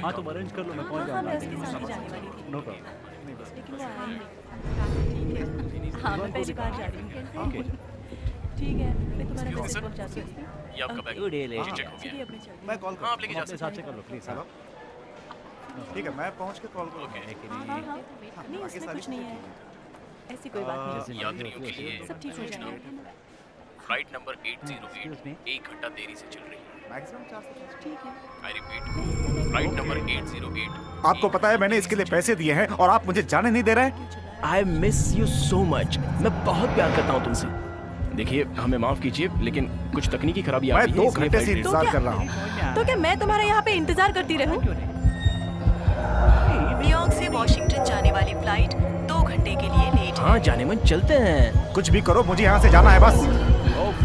हाँ तुम अरेंज कर लो, मैं पहुंच जाऊंगा। मैं उसके साथ ही जाने वाली थी। No problem. लेकिन वो आया नहीं। हाँ मैं पहली बार जा रही हूँ। ओके ठीक है, मैं तुम्हारा मैसेज पहुंचाती हूँ। ये आपका बैग गुड डे। चेक हो चलिए गया। अब मैं चलती मैं हूँ। कॉल हाँ आप कर लेके तुम जा अपने सकते हिसाब से कर लो प्लीज। हेलो ठीक है, मैं पहुंच के कॉल करूँगा। हाँ नहीं उसमें कुछ नहीं है, ऐसी कोई बात नहीं। हैं। यात्रियों के लिए सब ठीक हो जाएगा। Flight number Excuse me? 808 1 घंटा देरी से चल रही है। मैक्सिमम 450। ठीक है। I repeat, flight number 808। आपको पता है मैंने इसके लिए पैसे दिए हैं और आप मुझे जाने नहीं दे रहे हैं? I miss you so much. मैं बहुत प्यार करता हूँ तुमसे। देखिए हमें माफ कीजिए लेकिन कुछ तकनीकी खराबी आ मैं गई है, 2 इसलिए घंटे से flight इंतजार क्या- कर रहा हूँ। तो क्या मैं तुम्हारे यहाँ पे इंतजार करती रहूं? न्यूयॉर्क से वॉशिंगटन जाने वाली फ्लाइट 2 घंटे के लिए लेट हाँ जाने मन चलते हैं। कुछ भी करो, मुझे यहाँ से जाना है बस।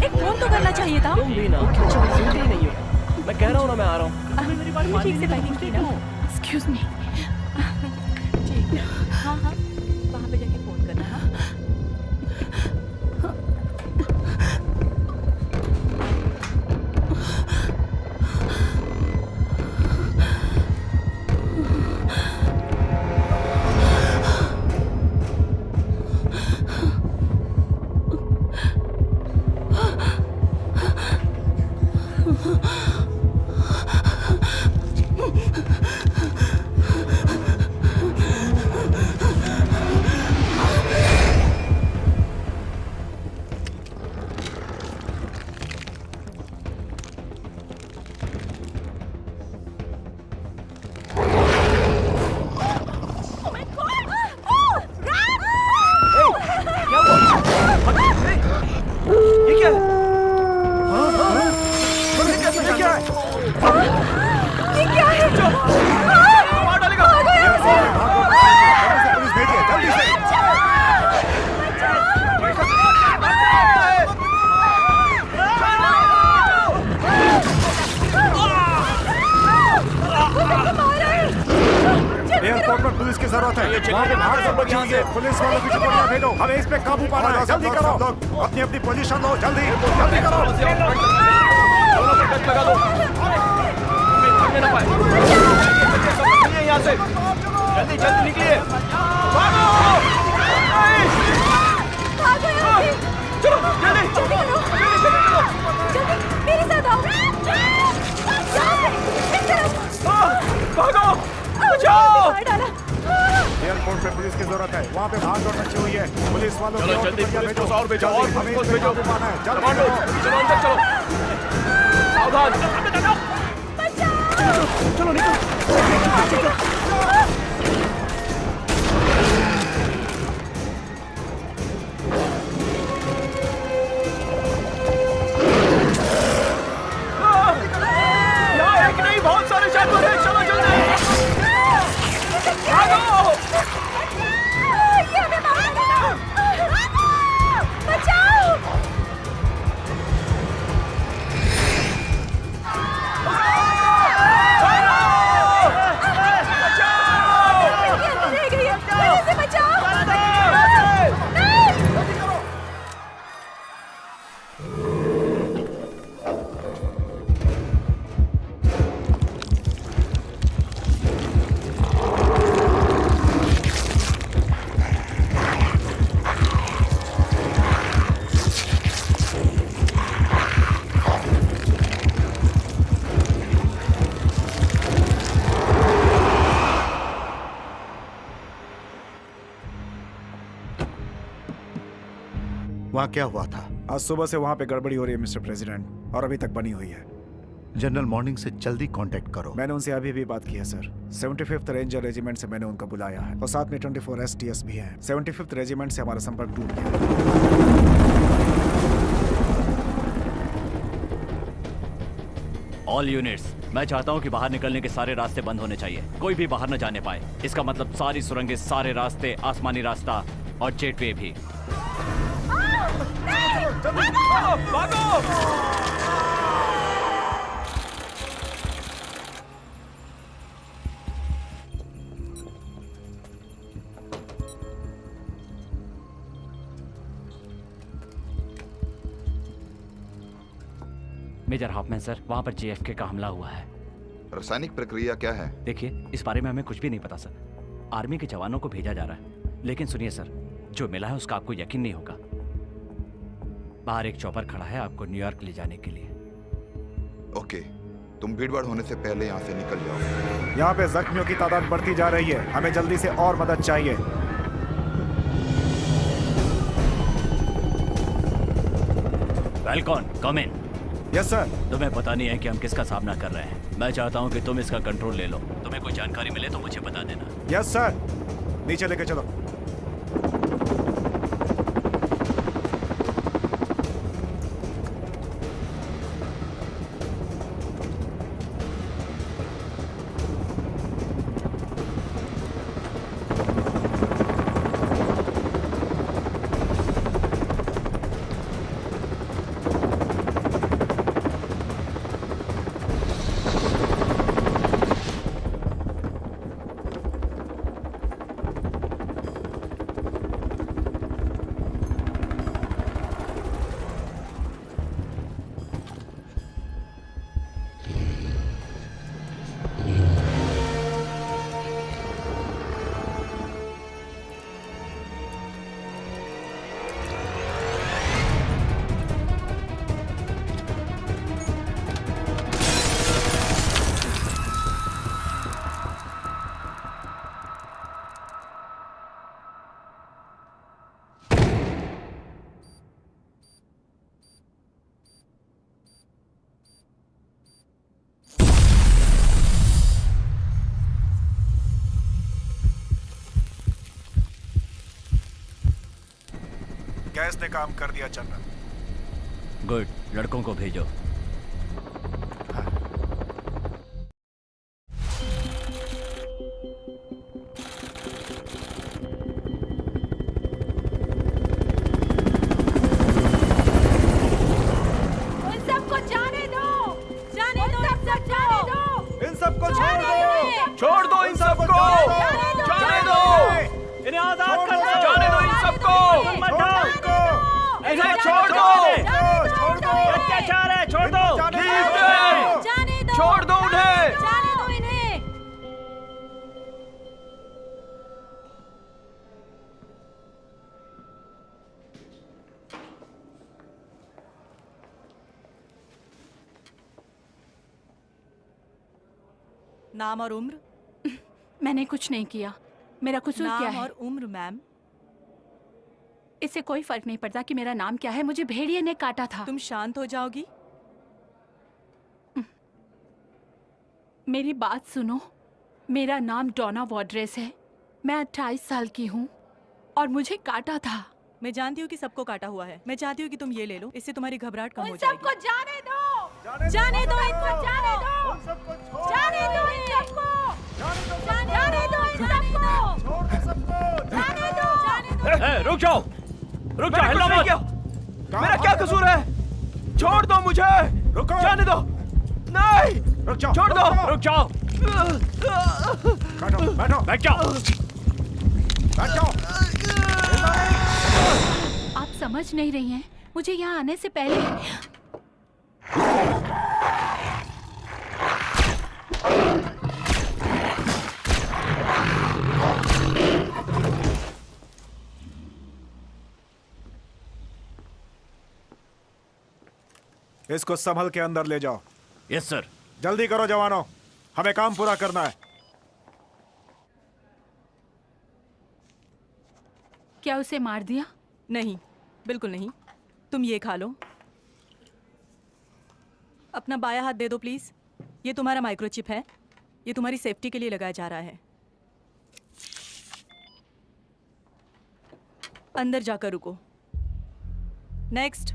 एक फोन तो करना चाहिए था। तुम भी ना सुनते ही नहीं हो। मैं कह रहा हूँ ना मैं आ रहा हूँ। तुमने ठीक से पैकिंग की ना? Excuse me. ठीक है। हाँ वहाँ पे जाके फोन करना। हाँ पुलिस भेजिए जल्दी से। एयरपोर्ट पर पुलिस की जरूरत है। वहाँ पे भाग सब लोग यहाँ से। पुलिस वालों की टुकड़ियाँ भेजो, हमें इस पे काबू पाना है। जल्दी करो, अपनी अपनी पोजीशन लो, जल्दी जल्दी करो। लगा दो भागने ना पाए। निकलिए यहाँ से, जल्दी जल्दी निकलिए। भागो चलो जल्दी मेरे साथ आओ। भागो बचाओ। एयरपोर्ट पे पुलिस की जरूरत है। वहाँ पे भाग दौड़ मची हुई है। पुलिस वालों चलो की जल्दी टुकड़ियाँ पुलिस भेजो, फोर्स और भेजो जल्दी, और हमें पुलिस इस पे भेजो। काबू पाना है। जल्दी कमांडो करो। चलो अंदर चलो। सावधान। चलो निकलो। यहाँ एक नहीं बहुत सारे जानवर हैं। चलो जल्दी भागो। वहाँ क्या हुआ था? आज सुबह से वहाँ पे गड़बड़ी हो रही है मिस्टर प्रेसिडेंट, और अभी तक बनी हुई है। जनरल मॉर्निंग से जल्दी कांटेक्ट करो। मैंने उनसे अभी भी बात की है सर। 75th रेंजर रेजिमेंट से मैंने उनको बुलाया है और साथ में 24 STS भी हैं। 75th रेजिमेंट से हमारा संपर्क टूट गया। ऑल यूनिट्स, मैं चाहता हूँ कि बाहर निकलने के सारे रास्ते बंद होने चाहिए। कोई भी बाहर न जाने पाए। इसका मतलब सारी सुरंगें, सारे रास्ते, आसमानी रास्ता और जेटवे भी। मेजर हॉफमैन सर, वहां पर JFK का हमला हुआ है। रासायनिक प्रक्रिया क्या है? देखिए, इस बारे में हमें कुछ भी नहीं पता सर। आर्मी के जवानों को भेजा जा रहा है, लेकिन सुनिए सर, जो मिला है उसका आपको यकीन नहीं होगा। बाहर एक चॉपर खड़ा है आपको न्यूयॉर्क ले जाने के लिए। ओके, तुम भीड़भाड़ होने से पहले यहाँ से निकल जाओ। यहाँ पे जख्मियों की तादाद बढ़ती जा रही है, हमें जल्दी से और मदद चाहिए। Welcome, come in. Yes sir. तुम्हें पता नहीं है कि हम किसका सामना कर रहे हैं। मैं चाहता हूँ कि तुम इसका कंट्रोल ले लो। तुम्हें कोई जानकारी मिले तो मुझे बता देना। Yes sir. नीचे लेके चलो। गैस ने काम कर दिया जनरल। गुड, लड़कों को भेजो। उन सबको जाने दो, जाने दो, इन सब जाने दो, इन सबको जाने दो इन्हें। छोड़ दो इन सबको, जाने दो, इन्हें आजाद कर दो। जाने दो इन सबको, इन्हें छोड़ दो, अत्याचार है, छोड़ दो। जाने दो, छोड़ दो उन्हें। जाने दो इन्हें। नाम और उम्र? मैंने कुछ नहीं किया। मेरा कसूर क्या नाम है? और उम्र मैम। इससे कोई फर्क नहीं पड़ता कि मेरा नाम क्या है। मुझे भेड़िए ने काटा था। तुम शांत हो जाओगी? मेरी बात सुनो। मेरा नाम डोना वॉड्रेस है। मैं 28 साल की हूँ और मुझे काटा था। मैं जानती हूँ कि सबको काटा हुआ है। मैं चाहती हूँ कि तुम ये ले लो, इससे तुम्हारी घबराहट कम हो उन जाएगी। सबको जाने दो, जाने दो इनको, जाने दो, जाने दो इन सबको, जाने दो इन सबको, जाने दो, जाने दो। रुक जाओ, रुक जाओ, मैंने हिलो कुछ नहीं मत। किया। मेरा क्या कसूर है? छोड़ दो मुझे, रुको। जाने दो। नहीं, रुक जाओ, छोड़ दो। रुक जाओ, बैठो, बैठो, बैठ जाओ। बैठ जाओ। आप समझ नहीं रही हैं। मुझे यहाँ आने से पहले इसको संभल के अंदर ले जाओ। Yes sir. जल्दी करो जवानों, हमें काम पूरा करना है। क्या उसे मार दिया? नहीं, बिल्कुल नहीं। तुम ये खा लो। अपना बायां हाथ दे दो प्लीज। ये तुम्हारा माइक्रोचिप है। ये तुम्हारी सेफ्टी के लिए लगाया जा रहा है। अंदर जाकर रुको। नेक्स्ट।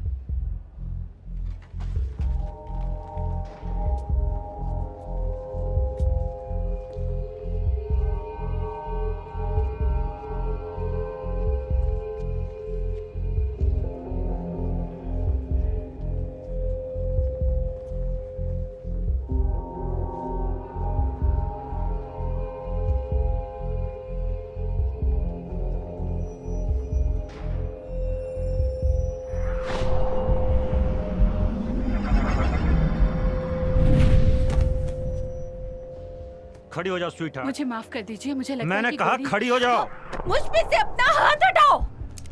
खड़ी हो जाओ स्वीटहार्ट। मुझे माफ कर दीजिए, मुझे लगता मैंने है कि कहा गोली- खड़ी हो जाओ। मुझ पे से अपना हाथ हटाओ।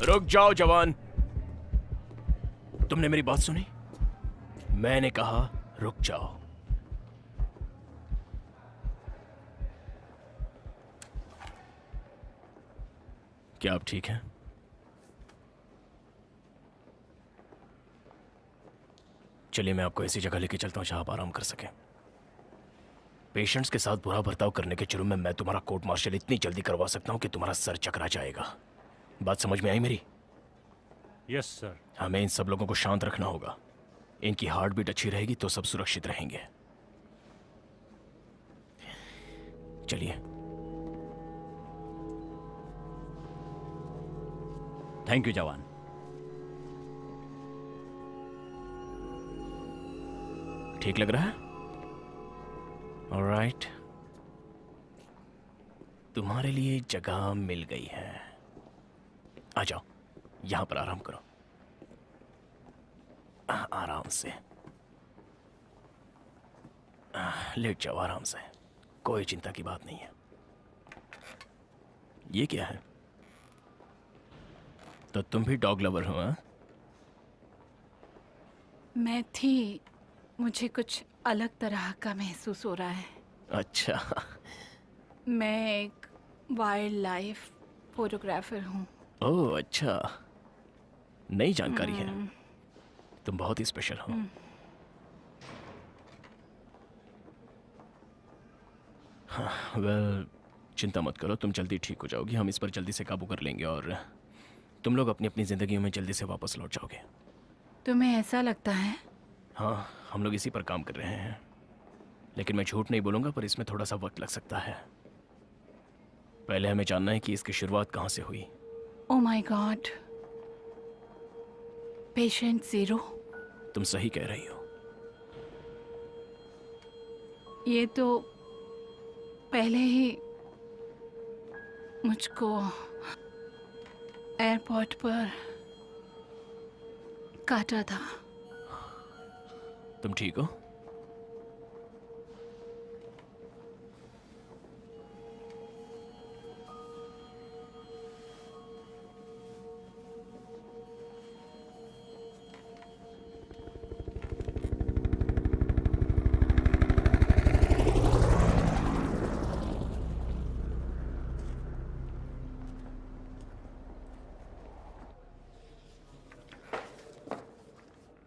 रुक जाओ जवान। तुमने मेरी बात सुनी? मैंने कहा रुक जाओ। क्या आप ठीक हैं? चलिए मैं आपको ऐसी जगह लेके चलता हूं जहां आप आराम कर सकें। पेशेंट्स के साथ बुरा बर्ताव करने के जुर्म में मैं तुम्हारा कोर्ट मार्शल इतनी जल्दी करवा सकता हूं कि तुम्हारा सर चकरा जाएगा। बात समझ में आई मेरी? Yes sir. हमें इन सब लोगों को शांत रखना होगा। इनकी हार्ट बीट अच्छी रहेगी तो सब सुरक्षित रहेंगे। चलिए। थैंक यू जवान। ठीक लग रहा है? ऑलराइट, तुम्हारे लिए जगह मिल गई है। आ जाओ, यहां पर आराम करो। आराम से लेट जाओ आराम से, कोई चिंता की बात नहीं है। ये क्या है? तो तुम भी डॉग लवर हो? हाँ? मैं थी, मुझे कुछ अलग तरह का महसूस हो रहा है। अच्छा। मैं एक वाइल्ड लाइफ फोटोग्राफर हूँ। ओह अच्छा, नई जानकारी है। तुम बहुत ही स्पेशल हो। हाँ, वेल चिंता मत करो, तुम जल्दी ठीक हो जाओगी। हम इस पर जल्दी से काबू कर लेंगे और तुम लोग अपनी अपनी जिंदगियों में जल्दी से वापस लौट जाओगे। तुम्हें ऐसा लगता है? हाँ, हम लोग इसी पर काम कर रहे हैं, लेकिन मैं झूठ नहीं बोलूँगा, पर इसमें थोड़ा सा वक्त लग सकता है। पहले हमें जानना है कि इसकी शुरुआत कहाँ से हुई। Oh my God, patient 0। तुम सही कह रही हो। ये तो पहले ही मुझको एयरपोर्ट पर काटा था। तुम ठीक हो?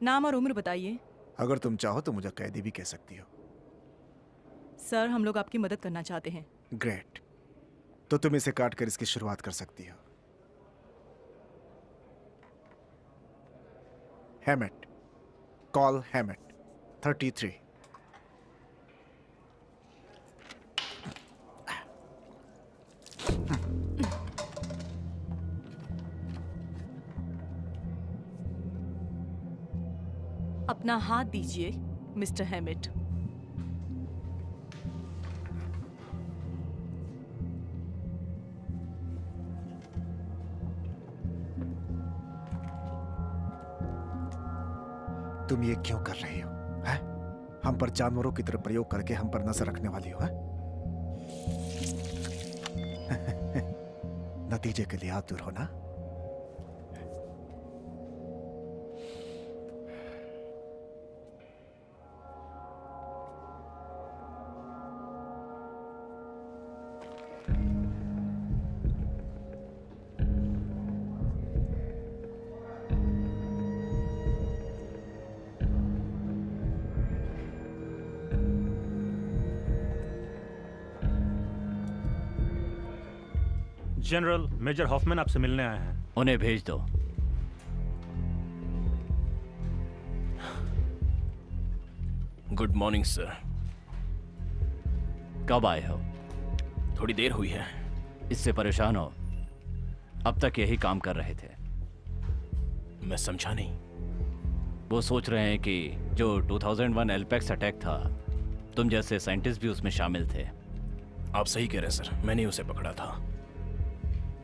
नाम और उम्र बताइए। अगर तुम चाहो तो मुझे कैदी भी कह सकती हो। सर, हम लोग आपकी मदद करना चाहते हैं। ग्रेट, तो तुम इसे काट कर इसकी शुरुआत कर सकती हो। हैमेट, कॉल हैमेट 33। अपना हाथ दीजिए मिस्टर हैमिट। तुम ये क्यों कर रही हो? हैं? हम पर जानवरों की तरह प्रयोग करके हम पर नजर रखने वाली हो? हैं? नतीजे के लिए आतुर हो ना? जनरल मेजर हॉफमैन आपसे मिलने आए हैं। उन्हें भेज दो। Good morning sir. कब आए हो? थोड़ी देर हुई है। इससे परेशान हो? अब तक यही काम कर रहे थे। मैं समझा नहीं। वो सोच रहे हैं कि जो 2001 एल्पेक्स अटैक था, तुम जैसे साइंटिस्ट भी उसमें शामिल थे। आप सही कह रहे हैं सर, मैंने उसे पकड़ा था।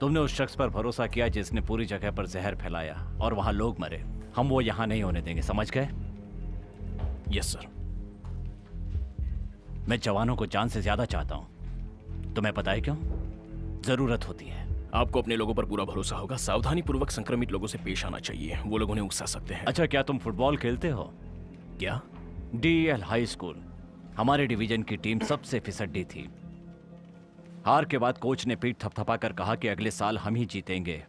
तुमने उस शख्स पर भरोसा किया जिसने पूरी जगह पर जहर फैलाया और वहां लोग मरे। हम वो यहां नहीं होने देंगे, समझ गए? Yes sir. मैं जवानों को जान से ज्यादा चाहता हूं। तुम्हें पता है क्यों? जरूरत होती है। आपको अपने लोगों पर पूरा भरोसा होगा। सावधानी पूर्वक संक्रमित लोगों से पेश आना चाहिए, वो लोग उन्हें उकसा सकते हैं। अच्छा, क्या तुम फुटबॉल खेलते हो? क्या? DEL हाई स्कूल, हमारे डिवीजन की टीम सबसे फिसड्डी थी। हार के बाद कोच ने पीठ थपथपाकर कहा कि अगले साल हम ही जीतेंगे,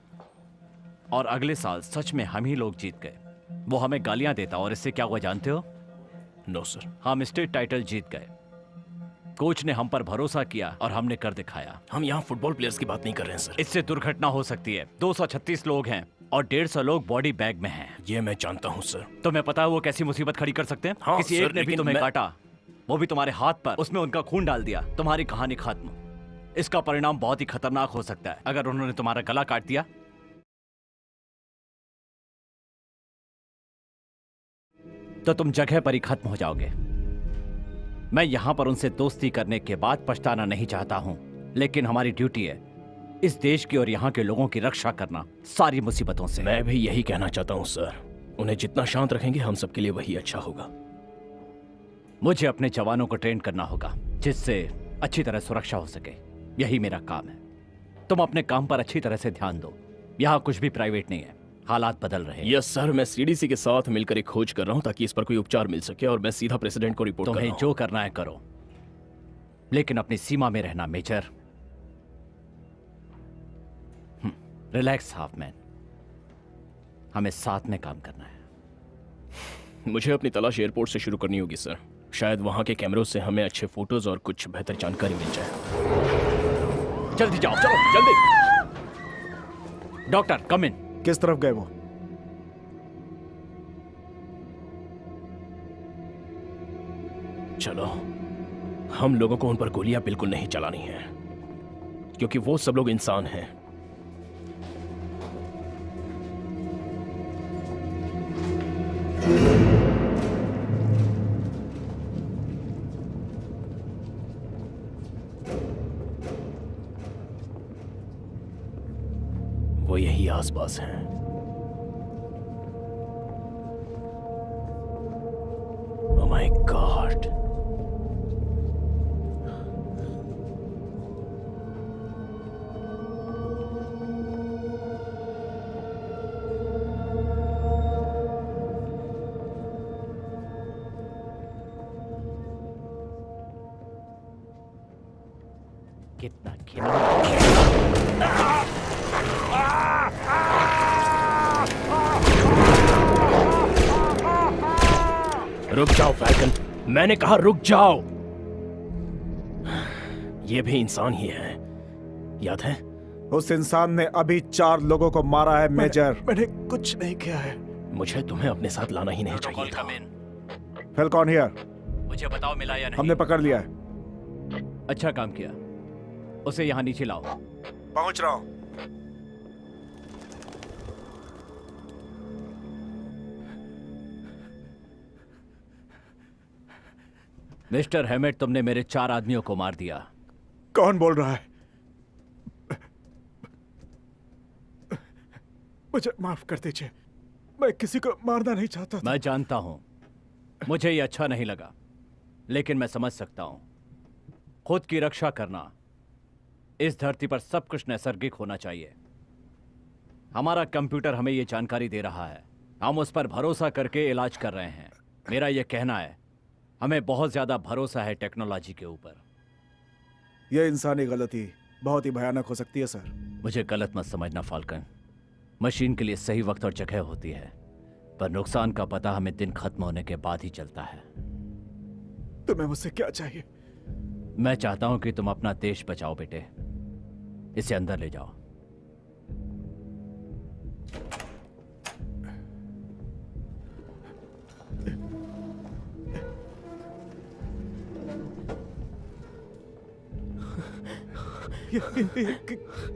और अगले साल सच में हम ही लोग जीत गए। वो हमें गालियां देता और इससे क्या हुआ जानते हो? No sir. हम स्टेट टाइटल जीत गए। कोच ने हम पर भरोसा किया और हमने कर दिखाया। हम यहाँ फुटबॉल प्लेयर्स की बात नहीं कर रहे हैं सर। इससे दुर्घटना हो सकती है। 236 लोग हैं और 150 लोग बॉडी बैग में हैं। ये मैं जानता हूँ सर। तुम्हें पता है वो कैसी मुसीबत खड़ी कर सकते हैं? हाँ, किसी सर, एक ने भी लेकिन तुम्हें मैं- काटा, वो भी तुम्हारे हाथ पर, उसमें उनका खून डाल दिया, तुम्हारी कहानी खत्म। इसका परिणाम बहुत ही खतरनाक हो सकता है। अगर उन्होंने तुम्हारा गला काट दिया तो तुम जगह पर ही खत्म हो जाओगे। मैं यहां पर उनसे दोस्ती करने के बाद पछताना नहीं चाहता हूं, लेकिन हमारी ड्यूटी है इस देश की और यहां के लोगों की रक्षा करना सारी मुसीबतों से। मैं भी यही कहना चाहता हूँ सर। उन्हें जितना शांत रखेंगे हम सबके लिए वही अच्छा होगा। मुझे अपने जवानों को ट्रेन करना होगा जिससे अच्छी तरह सुरक्षा हो सके। यही मेरा काम है। तुम अपने काम पर अच्छी तरह से ध्यान दो। यहाँ कुछ भी प्राइवेट नहीं है। हालात बदल रहे हैं। यस सर, मैं CDC के साथ मिलकर एक खोज कर रहा हूँ ताकि इस पर कोई उपचार मिल सके, और मैं सीधा प्रेसिडेंट को रिपोर्ट कर रहा तुम्हें हूँ। जो करना है करो, लेकिन अपनी सीमा में रहना मेजर। रिलैक्स हाफमैन, हमें साथ में काम करना है। मुझे अपनी तलाश एयरपोर्ट से शुरू करनी होगी सर। शायद वहाँ के कैमरों से हमें अच्छे फोटोज और कुछ बेहतर जानकारी मिल जाए। जल्दी जाओ, चलो जल्दी। डॉक्टर कम इन। किस तरफ गए वो? चलो, हम लोगों को उन पर गोलियां बिल्कुल नहीं चलानी है, क्योंकि वो सब लोग इंसान हैं। वो यही आसपास हैं। Oh my God! कितना घिनौना। रुक जाओ फैल्कन, मैंने कहा रुक जाओ। ये भी इंसान ही है, याद है? उस इंसान ने अभी 4 लोगों को मारा है मेजर। मैंने कुछ नहीं किया है। मुझे तुम्हें अपने साथ लाना ही नहीं चाहिए था। फेल्कॉन हियर। मुझे बताओ मिला या नहीं? हमने पकड़ लिया है। अच्छा काम किया। उसे यहाँ नीचे लाओ। पहुंच रहा हूं। मिस्टर हेमेट, तुमने मेरे 4 आदमियों को मार दिया। कौन बोल रहा है? मुझे माफ कर दीजिए, मैं किसी को मारना नहीं चाहता था। मैं जानता हूं, मुझे ये अच्छा नहीं लगा, लेकिन मैं समझ सकता हूं। खुद की रक्षा करना, इस धरती पर सब कुछ नैसर्गिक होना चाहिए। हमारा कंप्यूटर हमें ये जानकारी दे रहा है, हम उस पर भरोसा करके इलाज कर रहे हैं। मेरा ये कहना है, हमें बहुत ज्यादा भरोसा है टेक्नोलॉजी के ऊपर। यह इंसानी गलती बहुत ही भयानक हो सकती है सर। मुझे गलत मत समझना फाल्कन, मशीन के लिए सही वक्त और जगह होती है, पर नुकसान का पता हमें दिन खत्म होने के बाद ही चलता है। तुम्हें मुझसे क्या चाहिए? मैं चाहता हूं कि तुम अपना देश बचाओ बेटे। इसे अंदर ले जाओ।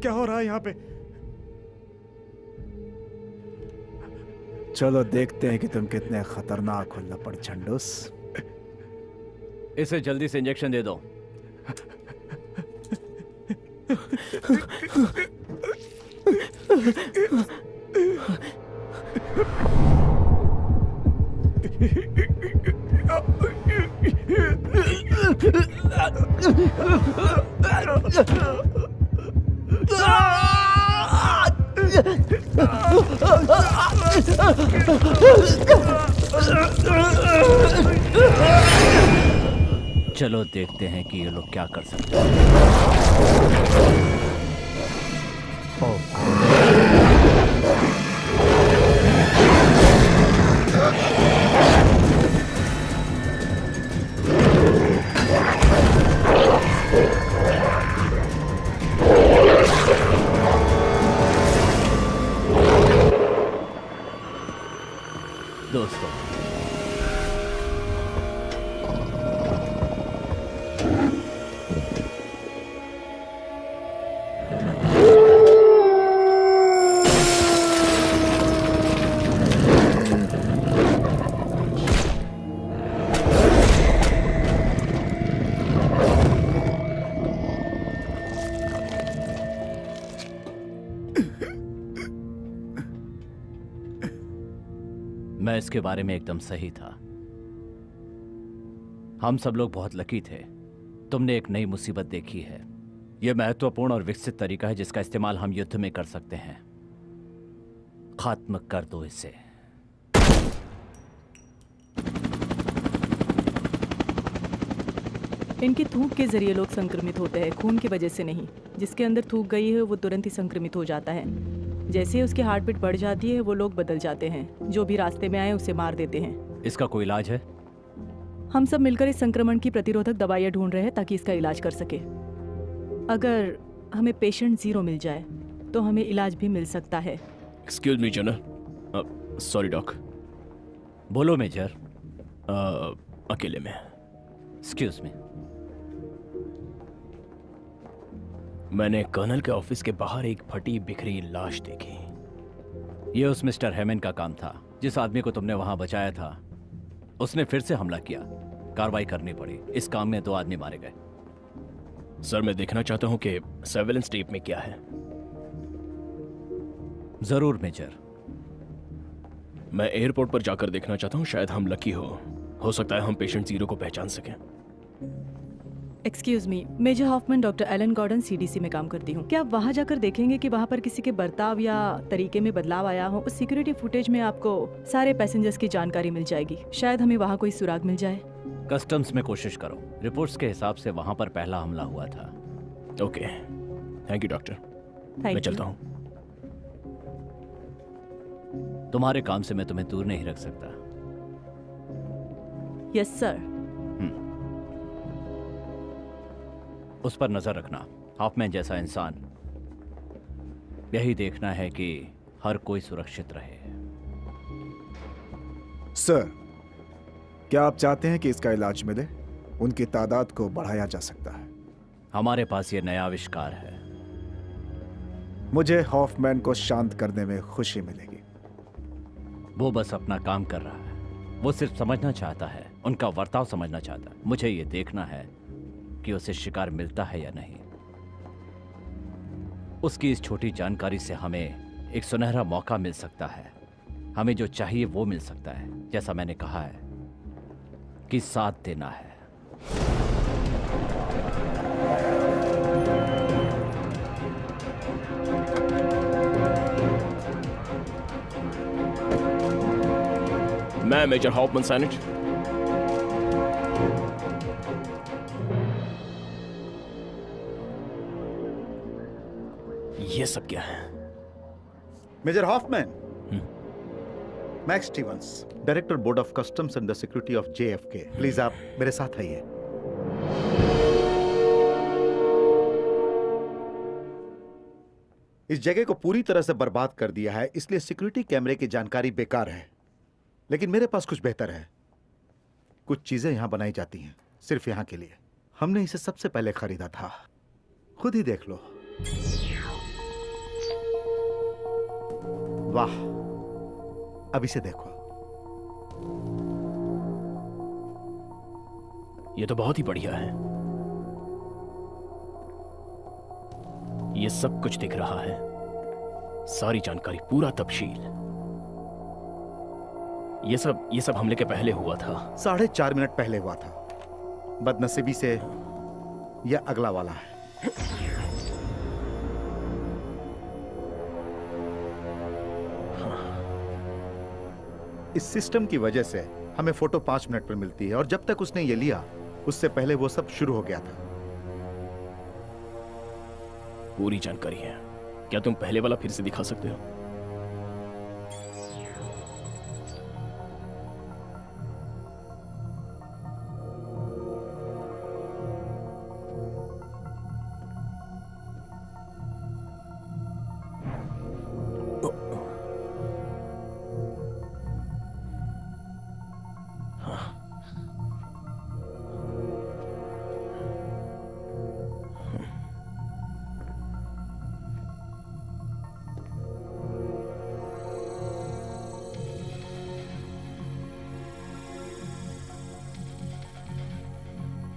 क्या हो रहा है यहाँ पे? चलो देखते हैं कि तुम कितने खतरनाक हो लपड़ झंडूस। इसे जल्दी से इंजेक्शन दे दो। चलो देखते हैं कि ये लोग क्या कर सकते हैं। दोस्तों, मैं इसके बारे में एकदम सही था। हम सब लोग बहुत लकी थे। तुमने एक नई मुसीबत देखी है। यह महत्वपूर्ण और विकसित तरीका है जिसका इस्तेमाल हम युद्ध में कर सकते हैं। खत्म कर दो इसे। इनकी थूक के जरिए लोग संक्रमित होते हैं, खून की वजह से नहीं। जिसके अंदर थूक गई है वो तुरंत ही संक्रमित हो जाता है। जैसे ही उसकी हार्ट बीट बढ़ जाती है वो लोग बदल जाते हैं। जो भी रास्ते में आए उसे मार देते हैं। इसका कोई इलाज है? हम सब मिलकर इस संक्रमण की प्रतिरोधक दवाइयाँ ढूंढ रहे हैं ताकि इसका इलाज कर सके। अगर हमें पेशेंट 0 मिल जाए तो हमें इलाज भी मिल सकता है। Excuse me general, sorry doc. बोलो मेजर। अकेले में। Excuse me. मैंने कर्नल के ऑफिस के बाहर एक फटी बिखरी लाश देखी। यह उस मिस्टर हेमन का काम था। जिस आदमी को तुमने वहां बचाया था उसने फिर से हमला किया। कार्रवाई करनी पड़ी। इस काम में 2 आदमी मारे गए। सर, मैं देखना चाहता हूं कि सर्वेलेंस टेप में क्या है। जरूर मेजर। मैं एयरपोर्ट पर जाकर देखना चाहता हूं। शायद हम लकी हो सकता है हम पेशेंट 0 को पहचान सकें। Excuse me, major Hoffman, doctor Alan Gordon, CDC में काम करती हूँ। क्या आप वहाँ जाकर देखेंगे कि वहाँ पर किसी के बर्ताव या तरीके में बदलाव आया हो? उस सिक्योरिटी फुटेज में आपको सारे पैसेंजर्स की जानकारी मिल जाएगी। शायद हमें वहाँ कोई सुराग मिल जाए। कस्टम्स में कोशिश करो। रिपोर्ट्स के हिसाब से वहां पर पहला हमला हुआ था। Okay, thank you doctor. Thank मैं you. चलता हूँ। तुम्हारे काम से मैं तुम्हें दूर नहीं रख सकता। Yes sir. उस पर नजर रखना। हॉफमैन जैसा इंसान, यही देखना है कि हर कोई सुरक्षित रहे। सर, क्या आप चाहते हैं कि इसका इलाज मिले? उनकी तादाद को बढ़ाया जा सकता है। हमारे पास ये नया आविष्कार है। मुझे हॉफमैन को शांत करने में खुशी मिलेगी। वो बस अपना काम कर रहा है। वो सिर्फ समझना चाहता है, उनका बर्ताव समझना चाहता है। मुझे ये देखना है कि उसे शिकार मिलता है या नहीं। उसकी इस छोटी जानकारी से हमें एक सुनहरा मौका मिल सकता है। हमें जो चाहिए वो मिल सकता है। जैसा मैंने कहा है कि साथ देना है। मैं मेजर हॉफमैन सैनिट। ये सब क्या है? Major Hoffman, Max Stevens, director board of customs and the security of JFK। Please आप मेरे साथ आइए। इस जगह को पूरी तरह से बर्बाद कर दिया है, इसलिए सिक्योरिटी कैमरे की जानकारी बेकार है। लेकिन मेरे पास कुछ बेहतर है। कुछ चीजें यहां बनाई जाती हैं सिर्फ यहां के लिए। हमने इसे सबसे पहले खरीदा था। खुद ही देख लो। वाह, अब इसे देखो। ये तो बहुत ही बढ़िया है। ये सब कुछ दिख रहा है, सारी जानकारी, पूरा तफसील। ये सब हमले के पहले हुआ था। 4.5 मिनट पहले हुआ था। बदनसीबी से यह अगला वाला है। इस सिस्टम की वजह से हमें फोटो 5 मिनट पर मिलती है और जब तक उसने ये लिया उससे पहले वो सब शुरू हो गया था। पूरी जानकारी है। क्या तुम पहले वाला फिर से दिखा सकते हो?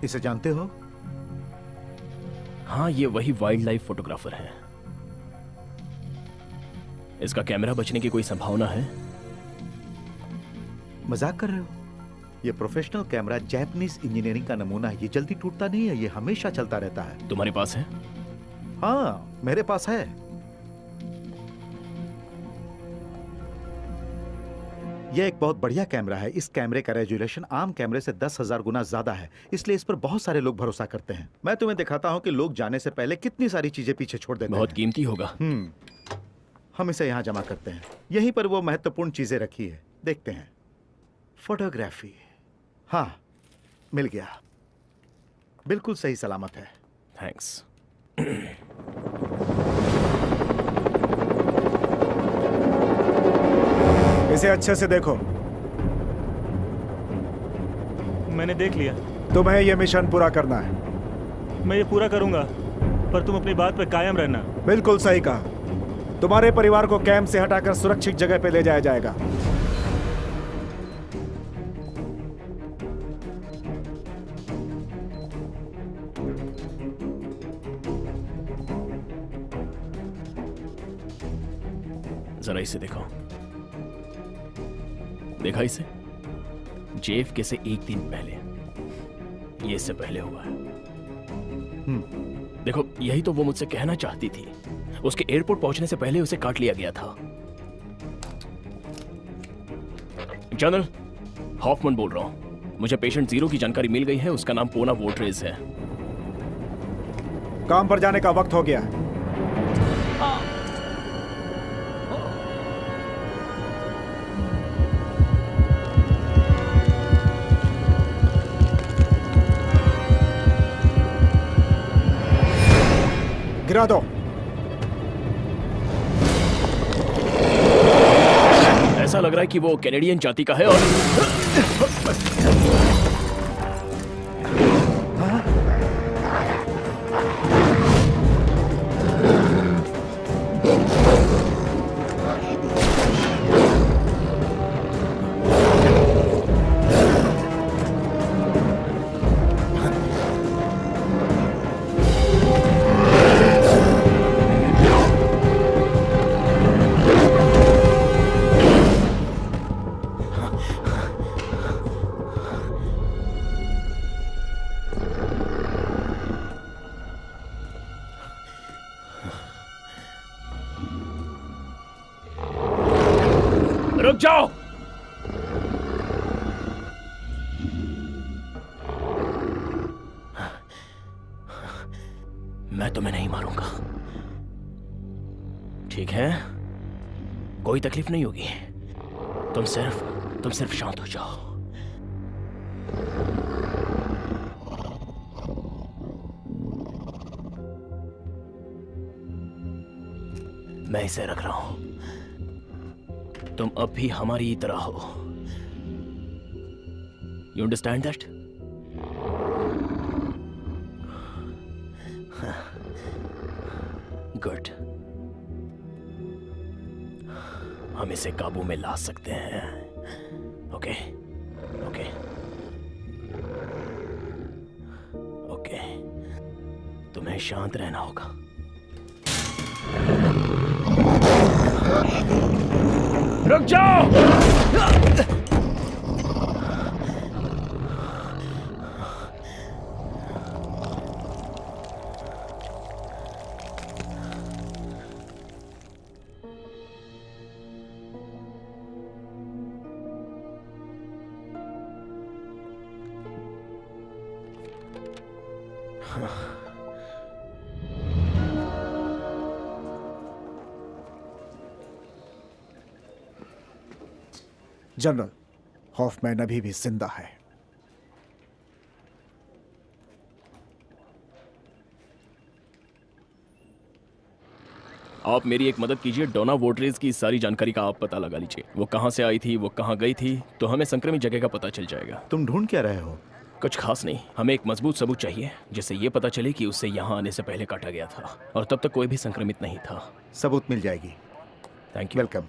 इसे जानते हो? हाँ, ये वही वाइल्ड लाइफ फोटोग्राफर है। इसका कैमरा बचने की कोई संभावना है? मजाक कर रहे हो? ये प्रोफेशनल कैमरा जापानीज इंजीनियरिंग का नमूना है। ये जल्दी टूटता नहीं है, ये हमेशा चलता रहता है। तुम्हारे पास है? हाँ, मेरे पास है। यह एक बहुत बढ़िया कैमरा है। इस कैमरे का रेजोल्यूशन आम कैमरे से 10,000 गुना ज्यादा है, इसलिए इस पर बहुत सारे लोग भरोसा करते हैं। मैं तुम्हें दिखाता हूं कि लोग जाने से पहले कितनी सारी चीजें पीछे छोड़ देते हैं। बहुत कीमती होगा। हम इसे यहां जमा करते हैं। यहीं पर वो महत्वपूर्ण चीजें रखी है, देखते हैं। फोटोग्राफी, हाँ, मिल गया। बिल्कुल सही सलामत है। थैंक्स। इसे अच्छे से देखो। मैंने देख लिया। तुम्हें यह मिशन पूरा करना है। मैं ये पूरा करूंगा, पर तुम अपनी बात पे कायम रहना। बिल्कुल सही कहा। तुम्हारे परिवार को कैंप से हटाकर सुरक्षित जगह पे ले जाया जाएगा। जरा इसे देखो। देखा इसे? JFK से एक दिन पहले। ये इससे पहले हुआ है। देखो, यही तो वो मुझसे कहना चाहती थी। उसके एयरपोर्ट पहुंचने से पहले उसे काट लिया गया था। जनरल, हॉफमैन बोल रहा हूं। मुझे पेशेंट 0 की जानकारी मिल गई है। उसका नाम पोना वोल्ट्रेज है। काम पर जाने का वक्त हो गया है। गिरा दो। ऐसा लग रहा है कि वो कैनेडियन जाति का है और रुक जाओ। मैं तुम्हें नहीं मारूंगा, ठीक है? कोई तकलीफ नहीं होगी। तुम सिर्फ शांत हो जाओ। मैं इसे रख रहा हूं। तुम अब भी हमारी तरह हो। You understand that? गुड। हम इसे काबू में ला सकते हैं। Okay okay okay. तुम्हें शांत रहना होगा। रुक जाओ। जनरल, हॉफमैन अभी भी जिंदा है। आप मेरी एक मदद कीजिए। डोना वोड्रेज की सारी जानकारी का आप पता लगा लीजिए। वो कहाँ से आई थी, वो कहाँ गई थी, तो हमें संक्रमित जगह का पता चल जाएगा। तुम ढूंढ क्या रहे हो? कुछ खास नहीं, हमें एक मजबूत सबूत चाहिए जिससे ये पता चले कि उसे यहाँ आने से पहले काटा गया था और तब तक कोई भी संक्रमित नहीं था। सबूत मिल जाएगी। Thank you. वेलकम।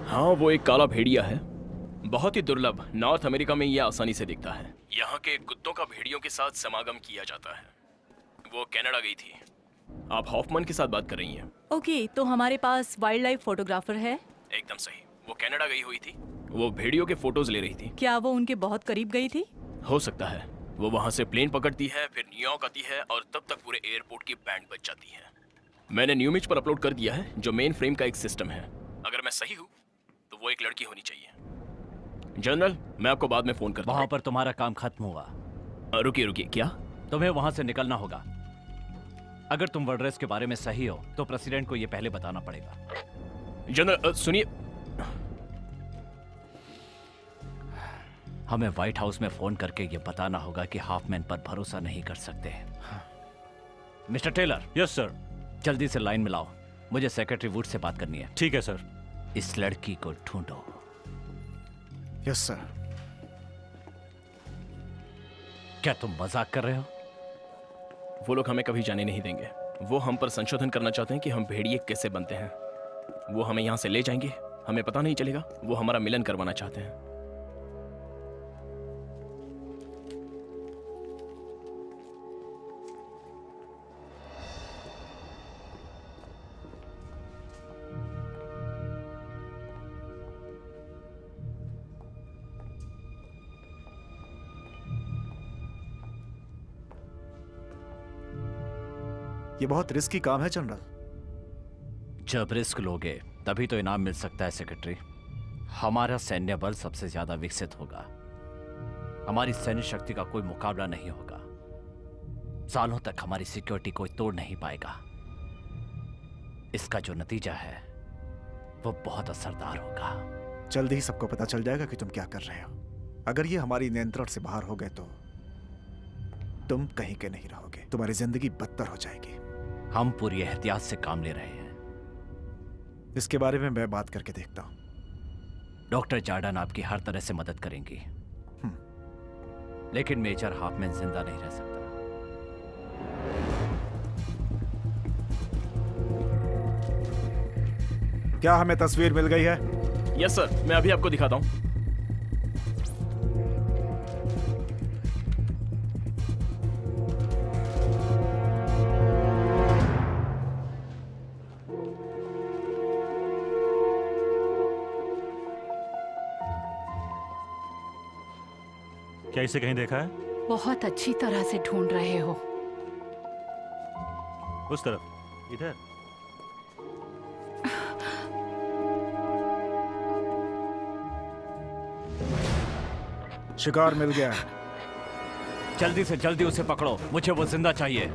हाँ, वो एक काला भेड़िया है, बहुत ही दुर्लभ। नॉर्थ अमेरिका में ये आसानी से दिखता है। यहाँ के कुत्तों का भेड़ियों के साथ समागम किया जाता है। वो कनाडा गई थी। आप हॉफमैन के साथ बात कर रही हैं? ओके, तो हमारे पास वाइल्ड लाइफ फोटोग्राफर है। एकदम सही, वो कनाडा गई हुई थी। वो भेड़ियों के फोटोज ले रही थी। क्या वो उनके बहुत करीब गई थी? हो सकता है। वो वहाँ से प्लेन पकड़ती है, फिर न्यूयॉर्क आती है और तब तक पूरे एयरपोर्ट की बैंड बज जाती है। मैंने न्यूमिच पर अपलोड कर दिया है, जो मेन फ्रेम का एक सिस्टम है। अगर मैं सही हूँ तो वो एक लड़की होनी चाहिए। जनरल, मैं आपको बाद में फोन करता हूँ। वहां पर तुम्हारा काम खत्म हुआ। रुकिए रुकिए, क्या? तुम्हें वहां से निकलना होगा। अगर तुम वर्ड्रेस के बारे में सही हो तो प्रेसिडेंट को यह पहले बताना पड़ेगा। जनरल सुनिए, हमें व्हाइट हाउस में फोन करके यह बताना होगा कि हॉफमैन पर भरोसा नहीं कर सकते। Mister Taylor. Yes sir. जल्दी से लाइन मिलाओ, मुझे सेक्रेटरी वुड से बात करनी है। ठीक है सर। इस लड़की को ढूंढो। Yes sir. क्या तुम मजाक कर रहे हो? वो लोग हमें कभी जाने नहीं देंगे। वो हम पर संशोधन करना चाहते हैं कि हम भेड़िए कैसे बनते हैं। वो हमें यहाँ से ले जाएंगे, हमें पता नहीं चलेगा। वो हमारा मिलन करवाना चाहते हैं। ये बहुत रिस्की काम है जनरल। जब रिस्क लोगे तभी तो इनाम मिल सकता है सेक्रेटरी। हमारा सैन्य बल सबसे ज्यादा विकसित होगा। हमारी सैन्य शक्ति का कोई मुकाबला नहीं होगा। सालों तक हमारी सिक्योरिटी कोई तोड़ नहीं पाएगा। इसका जो नतीजा है वो बहुत असरदार होगा। जल्दी ही सबको पता चल जाएगा कि तुम क्या कर रहे हो। अगर ये हमारी नियंत्रण से बाहर हो गए तो तुम कहीं के नहीं रहोगे। तुम्हारी जिंदगी बदतर हो जाएगी। हम पूरी एहतियात से काम ले रहे हैं। इसके बारे में मैं बात करके देखता हूं। डॉक्टर जार्डन आपकी हर तरह से मदद करेंगी, लेकिन मेजर हॉफमैन जिंदा नहीं रह सकता। क्या हमें तस्वीर मिल गई है? यस सर, मैं अभी आपको दिखाता हूं। क्या इसे कहीं देखा है? बहुत अच्छी तरह से ढूंढ रहे हो। उस तरफ, इधर। शिकार मिल गया है। जल्दी से जल्दी उसे पकड़ो, मुझे वो जिंदा चाहिए।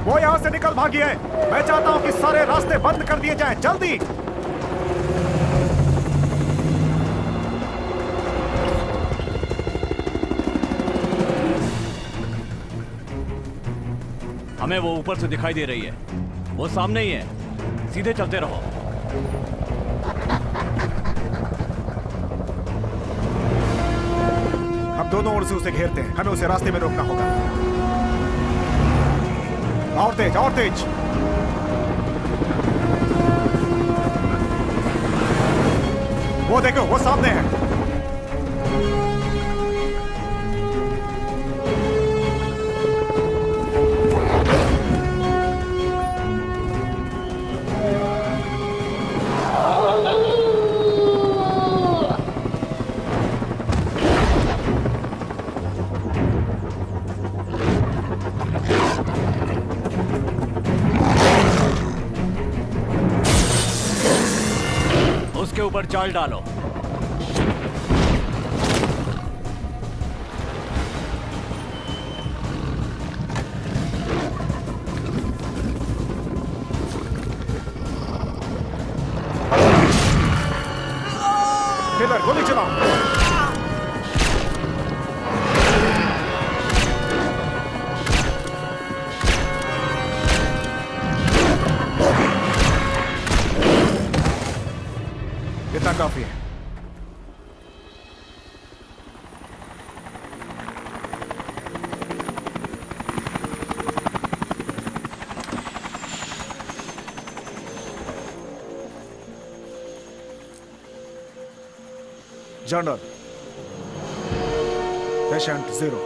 वो यहां से निकल भागी है। मैं चाहता हूं कि सारे रास्ते बंद कर दिए जाएं। जल्दी। हमें वो ऊपर से दिखाई दे रही है। वो सामने ही है। सीधे चलते रहो। हम दोनों ओर से उसे घेरते हैं। हमें उसे रास्ते में रोकना होगा। और तेज, और तेज। वो देखो, वो सामने है। उसके ऊपर जाल डालो। टेलर गोली चलाओ। इतना काफी है। General, patient 0।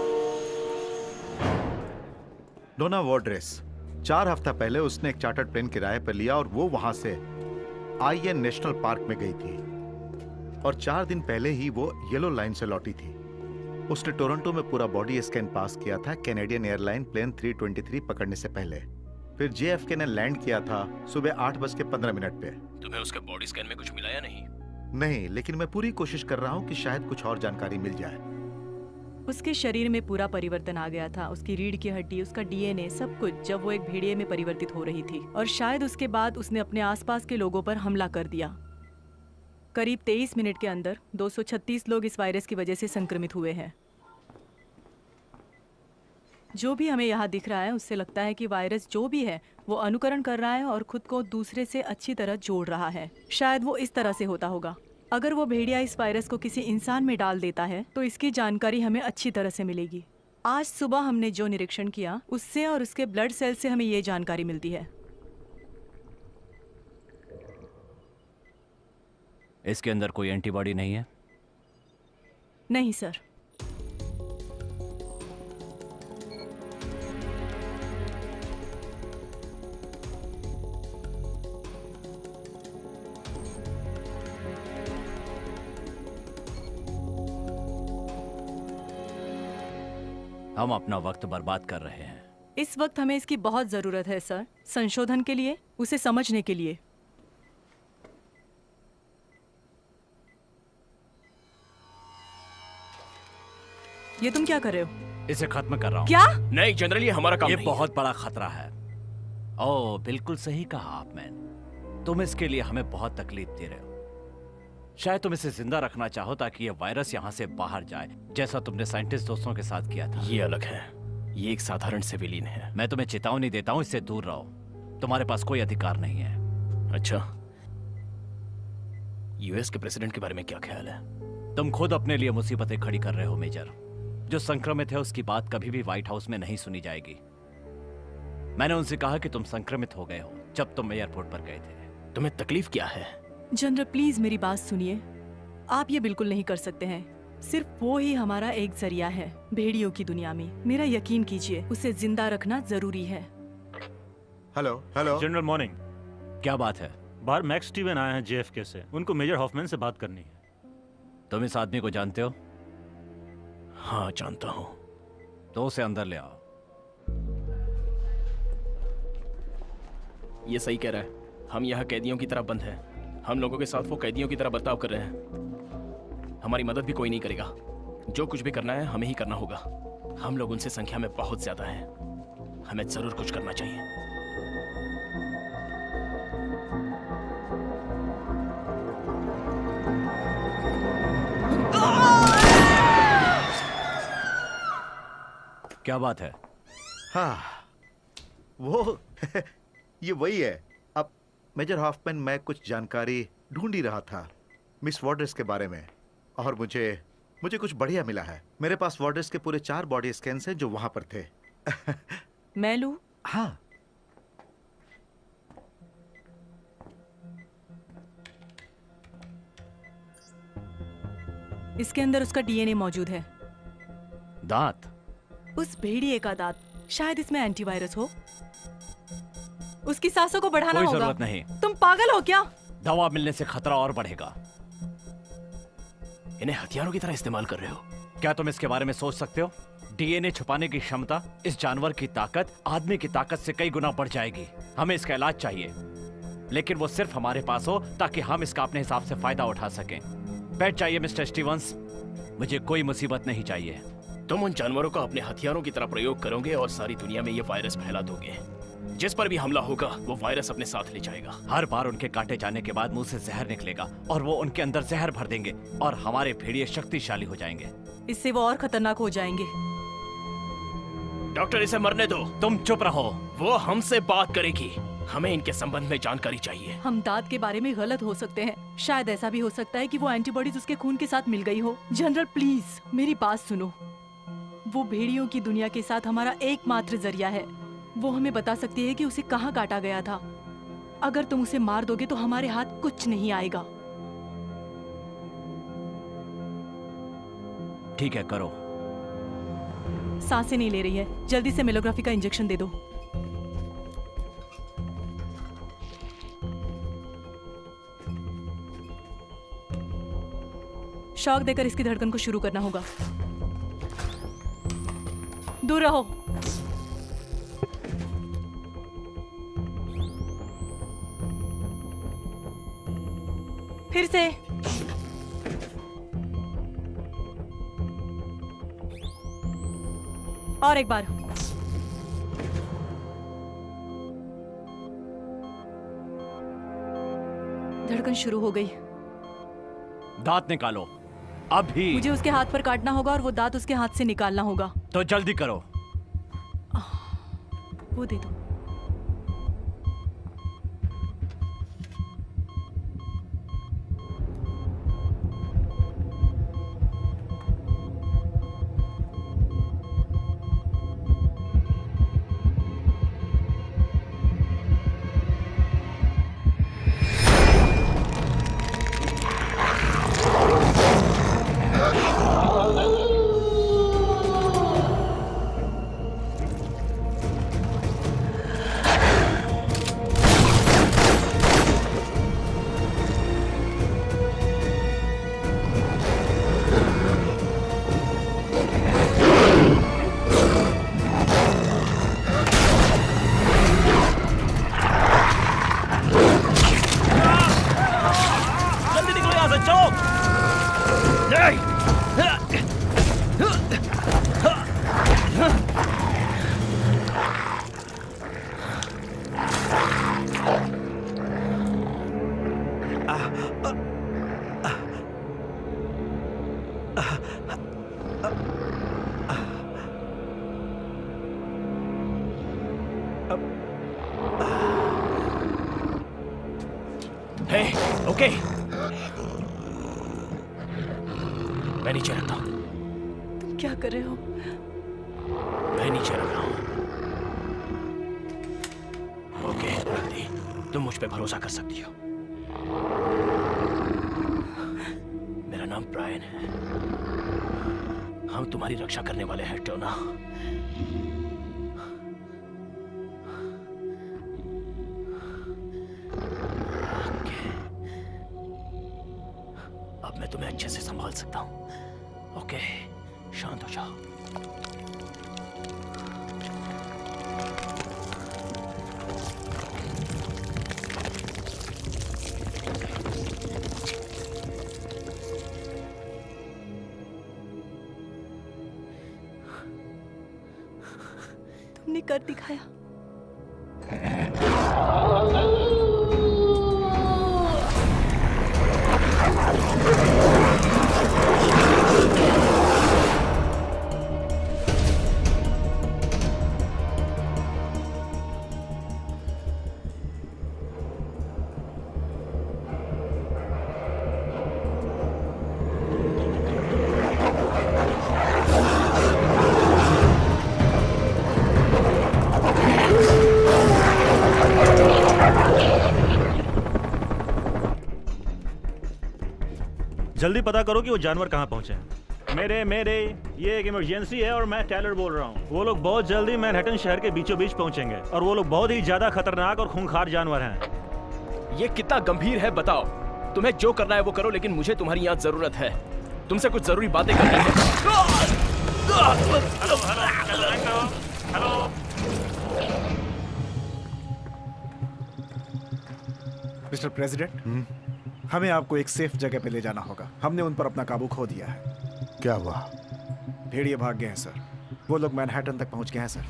डोना वॉर्ड्रेस 4 हफ्ता पहले उसने एक चार्टर्ड प्लेन किराए पर लिया और वो वहां से आईएन नेशनल पार्क में गई थी और 4 दिन पहले ही वो येलो लाइन से लौटी थी। उसने टोरंटो में पूरा बॉडी स्कैन पास किया था कैनेडियन एयरलाइन प्लेन 323 पकड़ने से पहले। फिर जेएफके ने लैंड किया था सुबह 8:15 पे। तुम्हें उसके बॉडी स्कैन में कुछ मिला या नहीं? नहीं, लेकिन मैं पूरी कोशिश कर रहा हूँ कि शायद कुछ और जानकारी मिल जाए। उसके शरीर में पूरा परिवर्तन आ गया था, उसकी रीढ़ की हड्डी, उसका डीएनए, सब कुछ, जब वो एक भेड़िए में परिवर्तित हो रही थी। और शायद उसके बाद उसने अपने आसपास के लोगों पर हमला कर दिया। करीब 23 मिनट के अंदर 236 लोग इस वायरस की वजह से संक्रमित हुए हैं। जो भी हमें यहाँ दिख रहा है उससे लगता है कि वायरस जो भी है वो अनुकरण कर रहा है और खुद को दूसरे से अच्छी तरह जोड़ रहा है। शायद वो इस तरह से होता होगा। अगर वो भेड़िया इस वायरस को किसी इंसान में डाल देता है तो इसकी जानकारी हमें अच्छी तरह से मिलेगी। आज सुबह हमने जो निरीक्षण किया उससे और उसके ब्लड सेल से हमें ये जानकारी मिलती है। इसके अंदर कोई एंटीबॉडी नहीं है? नहीं सर। हम अपना वक्त बर्बाद कर रहे हैं। इस वक्त हमें इसकी बहुत जरूरत है सर, संशोधन के लिए, उसे समझने के लिए। ये तुम क्या कर रहे हो? इसे खत्म कर रहा हूँ। क्या? नहीं जनरल, ये हमारा काम ये नहीं बहुत बड़ा खतरा है। ओह, बिल्कुल सही कहा आपने। तुम इसके लिए हमें बहुत तकलीफ दे रहे हो। शायद तुम इसे जिंदा रखना चाहो ताकि ये वायरस यहाँ से बाहर जाए, जैसा तुमने साइंटिस्ट दोस्तों के साथ किया था। ये अलग है, ये एक साधारण सिविलियन है। मैं तुम्हें चेतावनी देता हूँ, इससे दूर रहो। तुम्हारे पास कोई अधिकार नहीं है। अच्छा, यूएस के प्रेसिडेंट के बारे में क्या ख्याल है? तुम खुद अपने लिए मुसीबतें खड़ी कर रहे हो मेजर। जो संक्रमित है उसकी बात कभी भी व्हाइट हाउस में नहीं सुनी जाएगी। मैंने उनसे कहा कि तुम संक्रमित हो गए हो जब तुम एयरपोर्ट पर गए थे। तुम्हें तकलीफ क्या है? जनरल प्लीज मेरी बात सुनिए। आप ये बिल्कुल नहीं कर सकते हैं। सिर्फ वो ही हमारा एक जरिया है भेड़ियों की दुनिया में। मेरा यकीन कीजिए, उसे जिंदा रखना जरूरी है। Hello hello general morning. क्या बात है? बाहर मैक्स स्टीवन आए हैं जेएफके से, उनको मेजर हॉफमैन से बात करनी है। तुम इस आदमी को जानते हो? हाँ जानता हूँ। तो उसे अंदर ले आओ। ये सही कह रहा है। हम यहाँ कैदियों की तरह बंद हैं। हम लोगों के साथ वो कैदियों की तरह बर्ताव कर रहे हैं। हमारी मदद भी कोई नहीं करेगा। जो कुछ भी करना है हमें ही करना होगा। हम लोग उनसे संख्या में बहुत ज्यादा हैं। हमें जरूर कुछ करना चाहिए। क्या बात है? हाँ वो ये वही है। अब मेजर हॉफमैन, मैं कुछ जानकारी ढूंढ ही रहा था मिस वॉर्डर्स के बारे में और मुझे कुछ बढ़िया मिला है। मेरे पास वॉर्डर्स के पूरे 4 बॉडी स्कैन्स हैं जो वहां पर थे। मैं लूं? हाँ। इसके अंदर उसका डीएनए मौजूद है। दांत? उस भेड़िए का दांत। शायद इसमें एंटीवायरस हो। उसकी सांसों को बढ़ाना कोई होगा। जरूरत नहीं। तुम पागल हो क्या? दवा मिलने से खतरा और बढ़ेगा। इन्हें हथियारों की तरह इस्तेमाल कर रहे हो? क्या तुम इसके बारे में सोच सकते हो? डीएनए छुपाने की क्षमता, इस जानवर की ताकत आदमी की ताकत से कई गुना बढ़ जाएगी। हमें इसका इलाज चाहिए, लेकिन वो सिर्फ हमारे पास हो ताकि हम इसका अपने हिसाब से फायदा उठा सकें। बैठ जाइए मिस्टर स्टीवंस, मुझे कोई मुसीबत नहीं चाहिए। तुम उन जानवरों का अपने हथियारों की तरह प्रयोग करोगे और सारी दुनिया में ये वायरस फैला दोगे। जिस पर भी हमला होगा वो वायरस अपने साथ ले जाएगा। हर बार उनके काटे जाने के बाद मुंह से जहर निकलेगा और वो उनके अंदर जहर भर देंगे और हमारे भेड़िए शक्तिशाली हो जाएंगे। इससे वो और खतरनाक हो जाएंगे। डॉक्टर, इसे मरने दो। तुम चुप रहो। वो हमसे बात करेगी। हमें इनके संबंध में जानकारी चाहिए। हम दांत के बारे में गलत हो सकते हैं। शायद ऐसा भी हो सकता है कि वो एंटीबॉडीज उसके खून के साथ मिल गई हो। जनरल प्लीज मेरी बात सुनो। वो भेड़ियों की दुनिया के साथ हमारा एकमात्र जरिया है। वो हमें बता सकती है कि उसे कहाँ काटा गया था। अगर तुम उसे मार दोगे तो हमारे हाथ कुछ नहीं आएगा। ठीक है, करो। सांसें नहीं ले रही है। जल्दी से मेलोग्राफी का इंजेक्शन दे दो। शॉक देकर इसकी धड़कन को शुरू करना होगा। दूर रहो। फिर से। और एक बार। धड़कन शुरू हो गई। दांत निकालो अभी। मुझे उसके हाथ पर काटना होगा और वो दांत उसके हाथ से निकालना होगा। तो जल्दी करो। वो दे दो। ओके, मैं नीचे रखता हूँ। तुम क्या कर रहे हो? मैं नीचे रख रहा हूँ। ओके, रख दी। तुम मुझ पे भरोसा कर सकती हो। मेरा नाम ब्रायन है। हम तुम्हारी रक्षा करने वाले हैं, टोना। अब मैं तुम्हें अच्छे से संभाल सकता हूं। ओके, शांत हो जाओ। तुमने कर दिखाया। जल्दी पता करो कि वो जानवर कहाँ पहुंचे हैं। मेरे ये एक इमरजेंसी है और मैं टेलर बोल रहा हूँ। वो लोग बहुत जल्दी मैनहट्टन शहर के बीचों बीच पहुंचेंगे और वो लोग बहुत ही ज्यादा खतरनाक और खूंखार जानवर हैं। ये कितना गंभीर है बताओ। तुम्हें जो करना है वो करो, लेकिन मुझे तुम्हारी यहाँ जरूरत है। तुमसे कुछ जरूरी बातें करनी है। हेलो। मिस्टर प्रेसिडेंट, हमें आपको एक सेफ जगह पे ले जाना होगा। हमने उन पर अपना काबू खो दिया है। क्या हुआ? भेड़िए भाग गए हैं सर। वो लोग मैनहट्टन तक पहुंच गए हैं सर।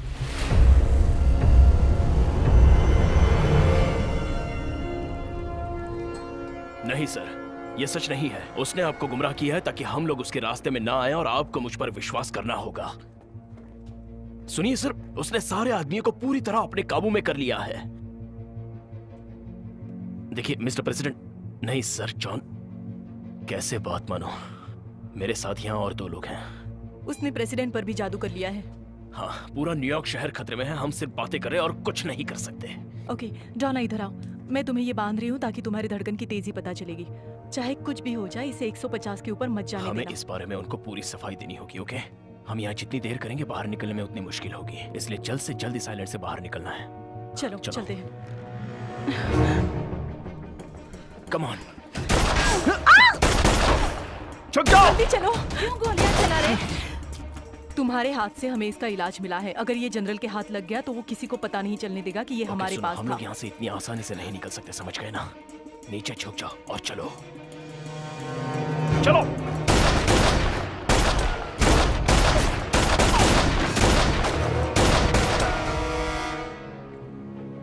नहीं सर, ये सच नहीं है। उसने आपको गुमराह किया है ताकि हम लोग उसके रास्ते में ना आए और आपको मुझ पर विश्वास करना होगा। सुनिए सर, उसने सारे आदमियों को पूरी तरह अपने काबू में कर लिया है। देखिए मिस्टर प्रेसिडेंट, नहीं सर जॉन, कैसे बात मानो। मेरे साथ यहाँ और 2 लोग हैं। उसने प्रेसिडेंट पर भी जादू कर लिया है। हाँ, पूरा न्यूयॉर्क शहर खतरे में है। हम सिर्फ बातें कर रहे हैं और कुछ नहीं कर सकते। ओके डॉना, इधर आओ। मैं तुम्हें ये बांध रही हूँ ताकि तुम्हारी धड़कन की तेजी पता चलेगी। चाहे कुछ भी हो जाए, इसे 150 के ऊपर मत जाने हमें देना। इस बारे में उनको पूरी सफाई देनी होगी। ओके, हम यहाँ जितनी देर करेंगे बाहर निकलने में उतनी मुश्किल होगी, इसलिए जल्द से जल्द इस आइलैंड से बाहर निकलना है। चलो चलो। चलते हैं। कम ऑन, छुप जाओ। जल्दी चलो। क्यों गोलियां चला रहे? तुम्हारे हाथ से हमें इसका इलाज मिला है। अगर ये जनरल के हाथ लग गया तो वो किसी को पता नहीं चलने देगा कि ये ओके, हमारे सुनो, पास हम था। लोग यहाँ से इतनी आसानी से नहीं निकल सकते, समझ गए ना? नीचे झुक जाओ और चलो चलो।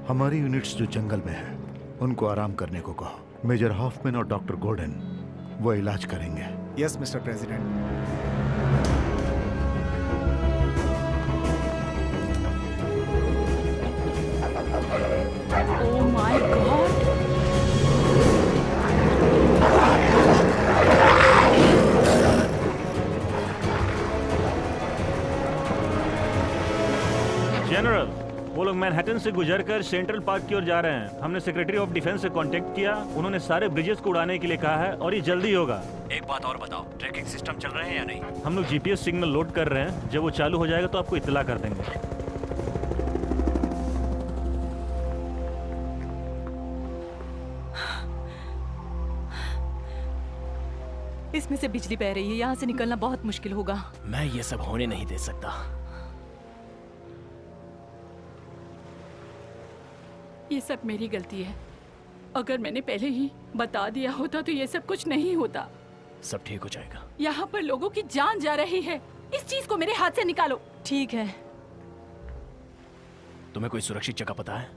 हमारी यूनिट्स जो जंगल में है उनको आराम करने को कहो। मेजर हॉफमैन और डॉक्टर गॉर्डन वो इलाज करेंगे। Yes mister president. Oh my God. General, वो लोग मैनहट्टन से गुजरकर सेंट्रल पार्क की ओर जा रहे हैं। हमने सेक्रेटरी ऑफ डिफेंस से कांटेक्ट किया। उन्होंने सारे ब्रिजेस को उड़ाने के लिए कहा है और ये जल्दी होगा। एक बात और बताओ, ट्रैकिंग सिस्टम चल रहे हैं या नहीं? हम लोग जीपीएस सिग्नल लोड कर रहे हैं। जब वो चालू हो जाएगा तो आपको इत्तला कर देंगे। इसमें से बिजली बह रही है। यहाँ से निकलना बहुत मुश्किल होगा। मैं ये सब होने नहीं दे सकता। ये सब मेरी गलती है। अगर मैंने पहले ही बता दिया होता तो ये सब कुछ नहीं होता। सब ठीक हो जाएगा। यहाँ पर लोगों की जान जा रही है। इस चीज को मेरे हाथ से निकालो। ठीक है। तुम्हें कोई सुरक्षित जगह पता है?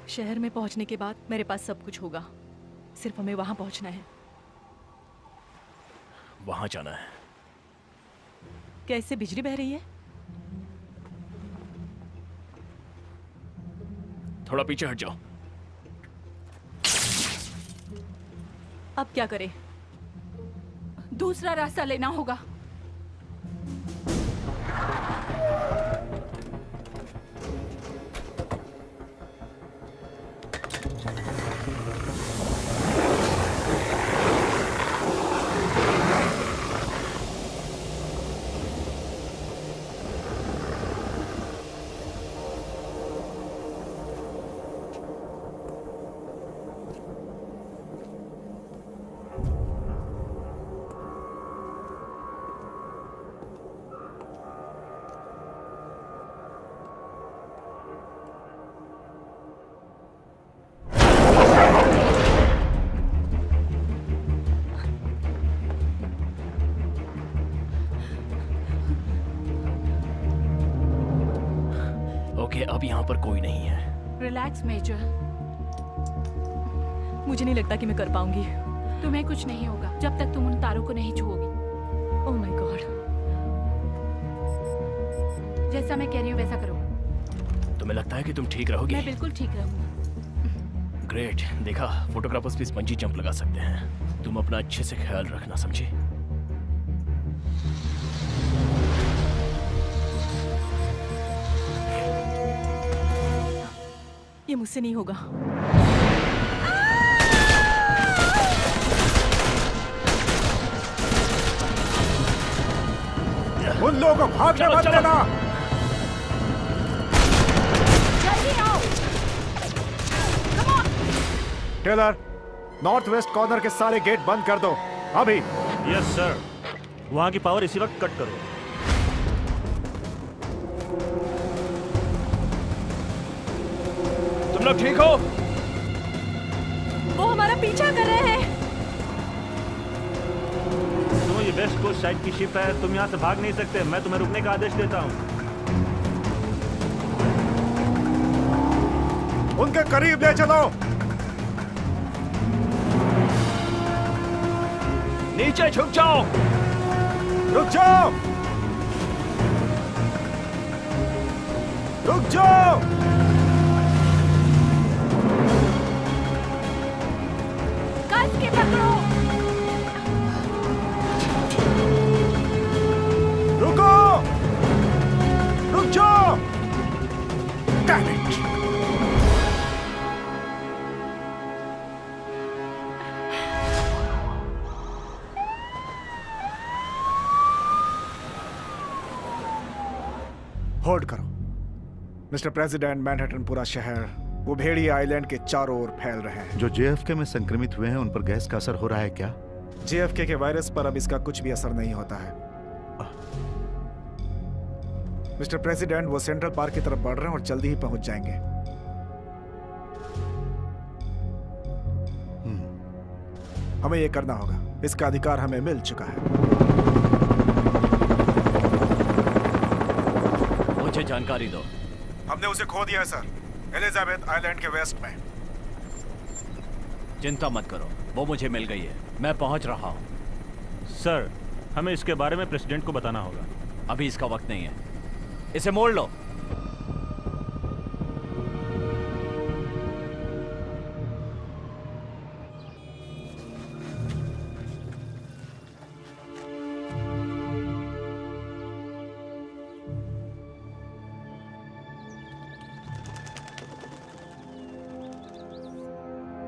शहर में पहुंचने के बाद मेरे पास सब कुछ होगा। सिर्फ हमें वहां पहुंचना है। वहां जाना है। क्या इससे बिजली बह रही है? थोड़ा पीछे हट जाओ। अब क्या करें? दूसरा रास्ता लेना होगा। ओके, अब यहाँ पर कोई नहीं है। Relax major. मुझे नहीं लगता कि मैं कर पाऊंगी। तुम्हें कुछ नहीं होगा जब तक तुम उन तारों को नहीं छुओगी। Oh my God. जैसा मैं कह रही हूँ वैसा करो। तुम्हें लगता है कि तुम ठीक रहोगी? मैं बिल्कुल ठीक रहूंगा। ग्रेट। देखा, फोटोग्राफर्स भी स्पंजी जंप लगा सकते हैं। तुम अपना अच्छे से ख्याल रखना, समझे? ये मुझसे नहीं होगा। उन लोगों को भागने मत देना। जल्दी आओ। Come on. Taylor, north west corner के सारे गेट बंद कर दो अभी। Yes sir. वहां की पावर इसी वक्त कट करो। तुम लोग ठीक हो? वो हमारा पीछा कर रहे हैं। तो ये वेस्ट कोस्ट साइड की शिप है, तुम यहाँ से भाग नहीं सकते। मैं तुम्हें रुकने का आदेश देता हूँ। उनके करीब ले चलो। नीचे झुक जाओ। रुक जाओ, रुक जाओ। कस के पकड़ो। रुको, रुक जाओ। Damn it. होल्ड करो मिस्टर प्रेसिडेंट। मैनहट्टन पूरा शहर वो भेड़िया आइलैंड के चारों ओर फैल रहे हैं। जो जेएफके में संक्रमित हुए हैं उन पर गैस का असर हो रहा है क्या? जेएफके के वायरस पर अब इसका कुछ भी असर नहीं होता है। मिस्टर प्रेसिडेंट, वो सेंट्रल पार्क की तरफ बढ़ रहे हैं और जल्दी ही पहुंच जाएंगे। हमें ये करना होगा, इसका अधिकार हमें मिल चुका है। मुझे जानकारी दो। हमने उसे खो दिया है सर, एलिजाबेथ आइलैंड के वेस्ट में। चिंता मत करो, वो मुझे मिल गई है। मैं पहुंच रहा हूं। सर, हमें इसके बारे में प्रेसिडेंट को बताना होगा। अभी इसका वक्त नहीं है, इसे मोड़ लो।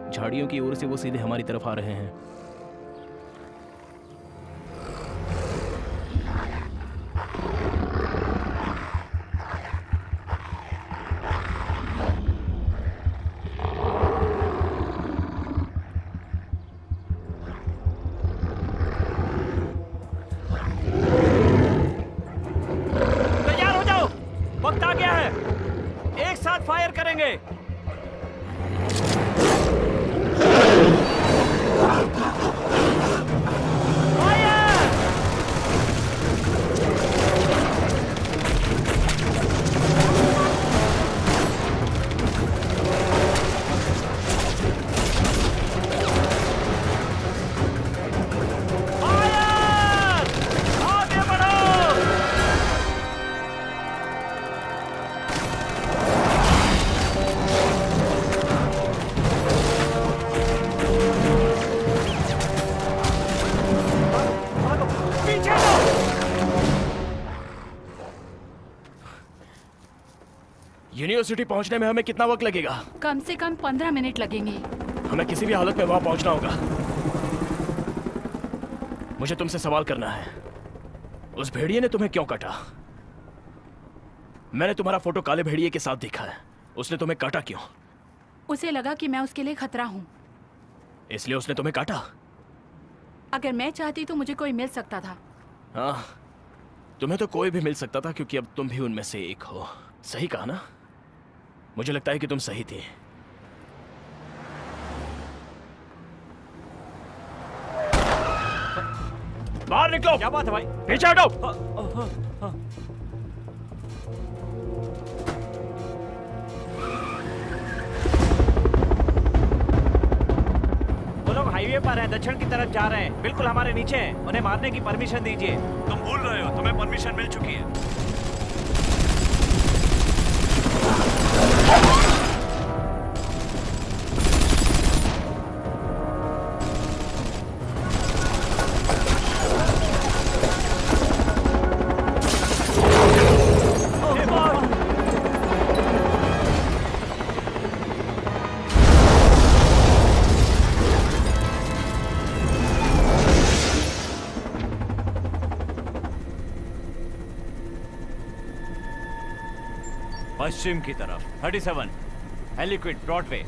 झाड़ियों की ओर से वो सीधे हमारी तरफ आ रहे हैं। तैयार हो जाओ, वक्त आ गया है। एक साथ फायर करेंगे। यूनिवर्सिटी पहुंचने में हमें कितना वक्त लगेगा? कम से कम 15 मिनट लगेंगे। हमें किसी भी हालत में वहां पहुंचना होगा। मुझे तुमसे सवाल करना है, उस भेड़िए ने तुम्हें क्यों काटा? मैंने तुम्हारा फोटो काले भेड़िए के साथ देखा है। उसने तुम्हें काटा क्यों? उसे लगा कि मैं उसके लिए खतरा हूँ, इसलिए उसने तुम्हें काटा। अगर मैं चाहती तो मुझे कोई मिल सकता था। हाँ, तुम्हें तो कोई भी मिल सकता था क्योंकि अब तुम भी उनमें से एक हो। सही कहा ना? मुझे लगता है कि तुम सही थे। बाहर निकलो। क्या बात है भाई? पीछे हटो। वो लोग हाईवे पर हैं, दक्षिण की तरफ जा रहे हैं, बिल्कुल हमारे नीचे हैं। उन्हें मारने की परमिशन दीजिए। तुम भूल रहे हो, तुम्हें परमिशन मिल चुकी है। पश्चिम की तरफ 37 हेलिक्विड ब्रॉडवे।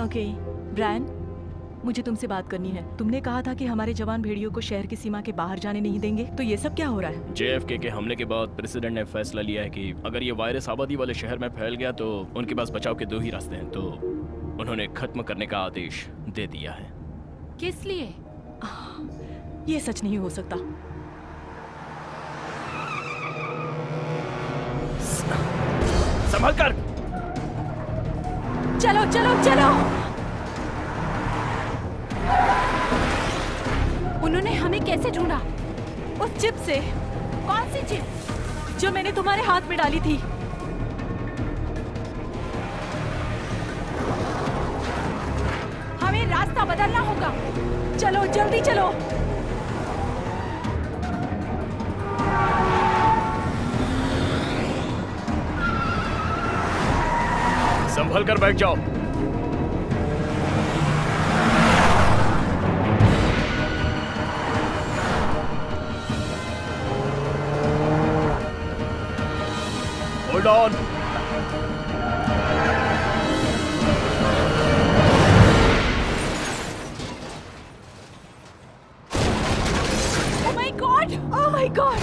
ओके ब्रायन, मुझे तुमसे बात करनी है। तुमने कहा था कि हमारे जवान भेड़ियों को शहर की सीमा के बाहर जाने नहीं देंगे, तो ये सब क्या हो रहा है? JFK के हमले के बाद प्रेसिडेंट ने फैसला लिया है कि अगर ये वायरस आबादी वाले शहर में फैल गया तो उनके पास बचाव के 2 ही रास्ते हैं, तो उन्होंने खत्म करने का आदेश दे दिया है। किस लिए? ये सच नहीं हो सकता। संभल कर। चलो चलो चलो। उन्होंने हमें कैसे ढूंढा? उस चिप से। कौन सी चिप? जो मैंने तुम्हारे हाथ में डाली थी। हमें रास्ता बदलना होगा। चलो जल्दी चलो। संभल कर बैठ जाओ। Hold on. Oh my God! Oh my God!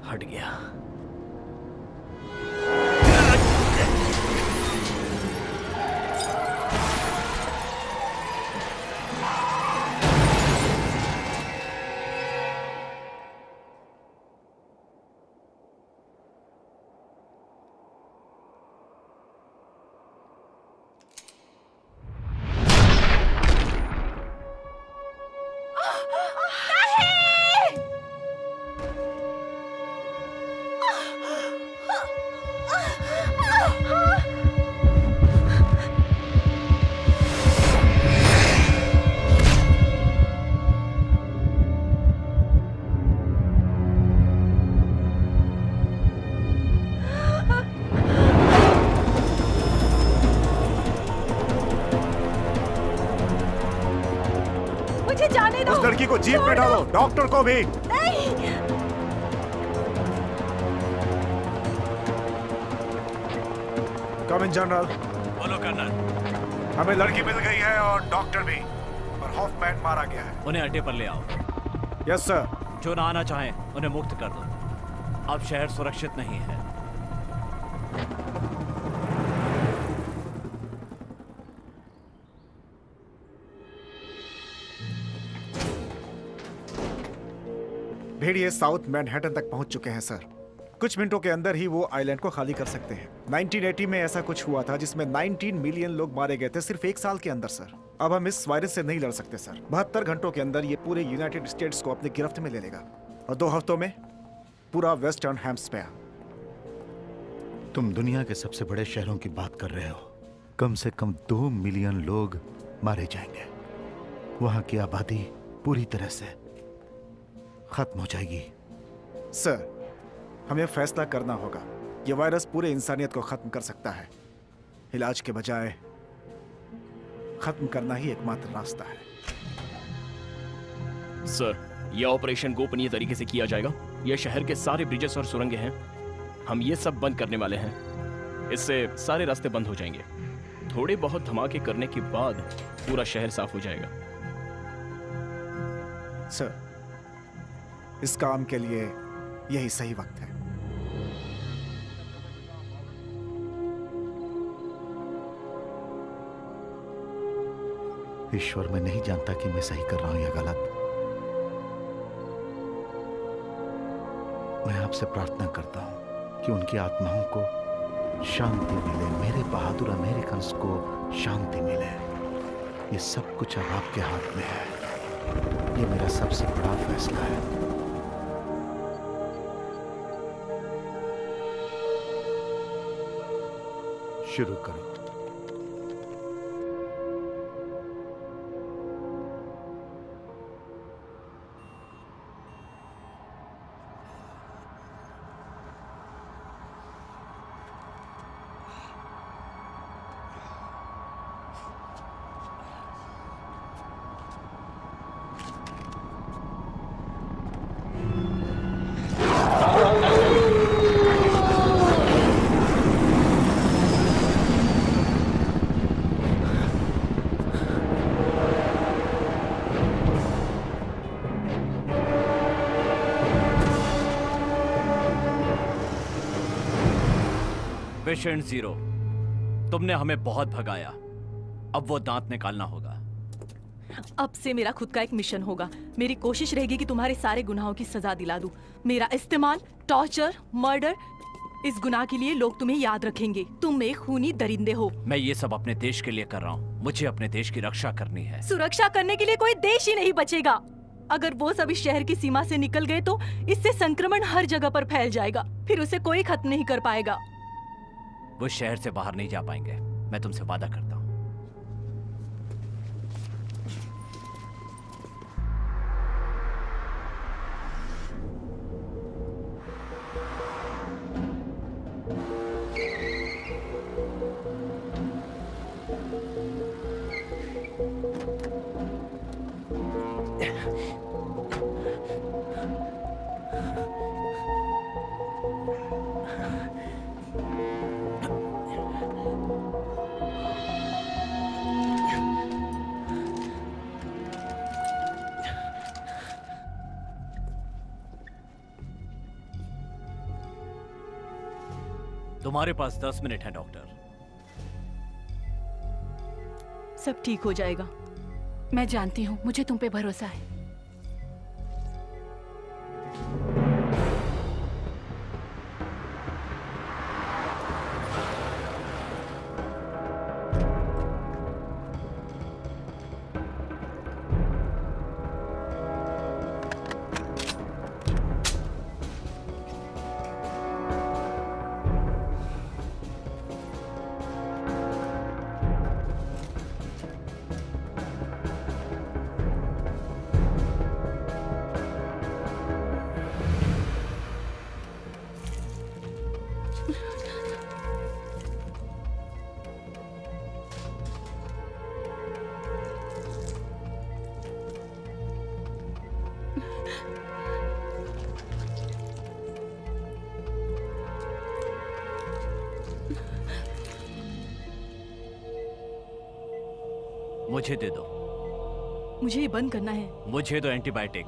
हट गया। मुझे जाने दो। उस लड़की को जीप में डालो, डॉक्टर को भी। नहीं। कम इन जनरल। बोलो कर्नल। हमें लड़की मिल गई है और डॉक्टर भी, और हॉफमैन मारा गया है। उन्हें अड्डे पर ले आओ। Yes sir. जो ना आना चाहें उन्हें मुक्त कर दो। अब शहर सुरक्षित नहीं है। भेड़िए साउथ मैनहट्टन तक पहुंच चुके हैं सर। कुछ मिनटों के अंदर ही वो आइलैंड को खाली कर सकते हैं। 1980 में ऐसा कुछ हुआ था जिसमें 19 मिलियन लोग मारे गए थे सिर्फ 1 साल के अंदर सर। अब हम इस वायरस से नहीं लड़ सकते सर। 72 घंटों के अंदर ये पूरे यूनाइटेड स्टेट्स को अपनी गिरफ्त में ले लेगा और 2 हफ्तों में पूरा वेस्टर्न हेम्स्फेयर। तुम दुनिया के सबसे बड़े शहरों की बात कर रहे हो। कम से कम 2 मिलियन लोग मारे जाएंगे। वहां की आबादी पूरी तरह से खत्म हो जाएगी। सर, हमें फैसला करना होगा। ये वायरस पूरे इंसानियत को खत्म कर सकता है। इलाज के बजाय खत्म करना ही एकमात्र रास्ता है। सर, यह ऑपरेशन गोपनीय तरीके से किया जाएगा। यह शहर के सारे ब्रिजेस और सुरंगें हैं। हम ये सब बंद करने वाले हैं। इससे सारे रास्ते बंद हो जाएंगे। थोड़े बहुत धमाके करने के बाद पूरा शहर साफ हो जाएगा। सर, इस काम के लिए यही सही वक्त है। ईश्वर, मैं नहीं जानता कि मैं सही कर रहा हूं या गलत। मैं आपसे प्रार्थना करता हूं कि उनकी आत्माओं को शांति मिले, मेरे बहादुर अमेरिकन्स को शांति मिले। ये सब कुछ अब आपके हाथ में है। ये मेरा सबसे बड़ा फैसला है। शुरू करो। पेशेंट 0, तुमने हमें बहुत भगाया, अब वो दांत निकालना होगा। अब से मेरा खुद का एक मिशन होगा। मेरी कोशिश रहेगी कि तुम्हारे सारे गुनाहों की सजा दिला दूं। मेरा इस्तेमाल, टॉर्चर, मर्डर, इस गुनाह के लिए लोग तुम्हें याद रखेंगे। तुम एक खूनी दरिंदे हो। मैं ये सब अपने देश के लिए कर रहा हूँ। मुझे अपने देश की रक्षा करनी है। सुरक्षा करने के लिए कोई देश ही नहीं बचेगा। अगर वो सब इस शहर की सीमा से निकल गए तो इससे संक्रमण हर जगह पर फैल जाएगा, फिर उसे कोई खत्म नहीं कर पाएगा। वो शहर से बाहर नहीं जा पाएंगे, मैं तुमसे वादा करता हूँ। तुम्हारे पास 10 मिनट है डॉक्टर। सब ठीक हो जाएगा। मैं जानती हूँ, मुझे तुम पे भरोसा है। मुझे दे दो। मुझे ये बंद करना है। मुझे दो एंटीबायोटिक।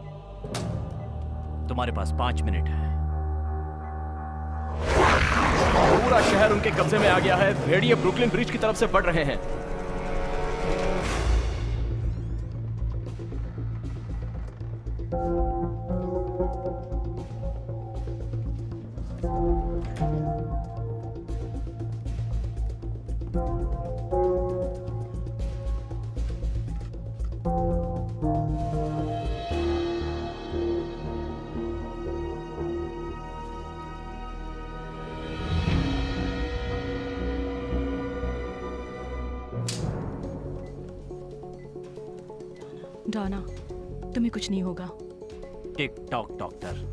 तुम्हारे पास 5 मिनट है। पूरा शहर उनके कब्जे में आ गया है। भेड़िए ब्रुकलिन ब्रिज की तरफ से बढ़ रहे हैं। डाना, तुम्हें कुछ नहीं होगा। Tick tock doctor.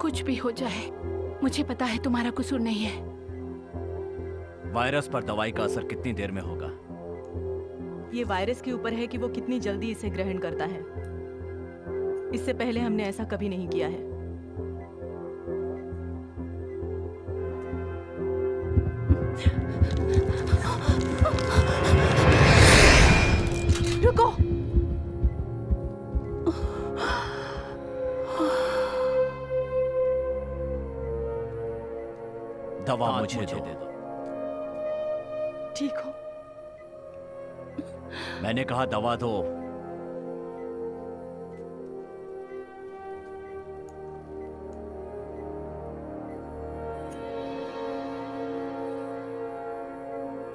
कुछ भी हो जाए, मुझे पता है तुम्हारा कसूर नहीं है। वायरस पर दवाई का असर कितनी देर में होगा? ये वायरस के ऊपर है कि वो कितनी जल्दी इसे ग्रहण करता है। इससे पहले हमने ऐसा कभी नहीं किया है। रुको। दवा मुझे दे दो। ठीक हो? मैंने कहा दवा दो।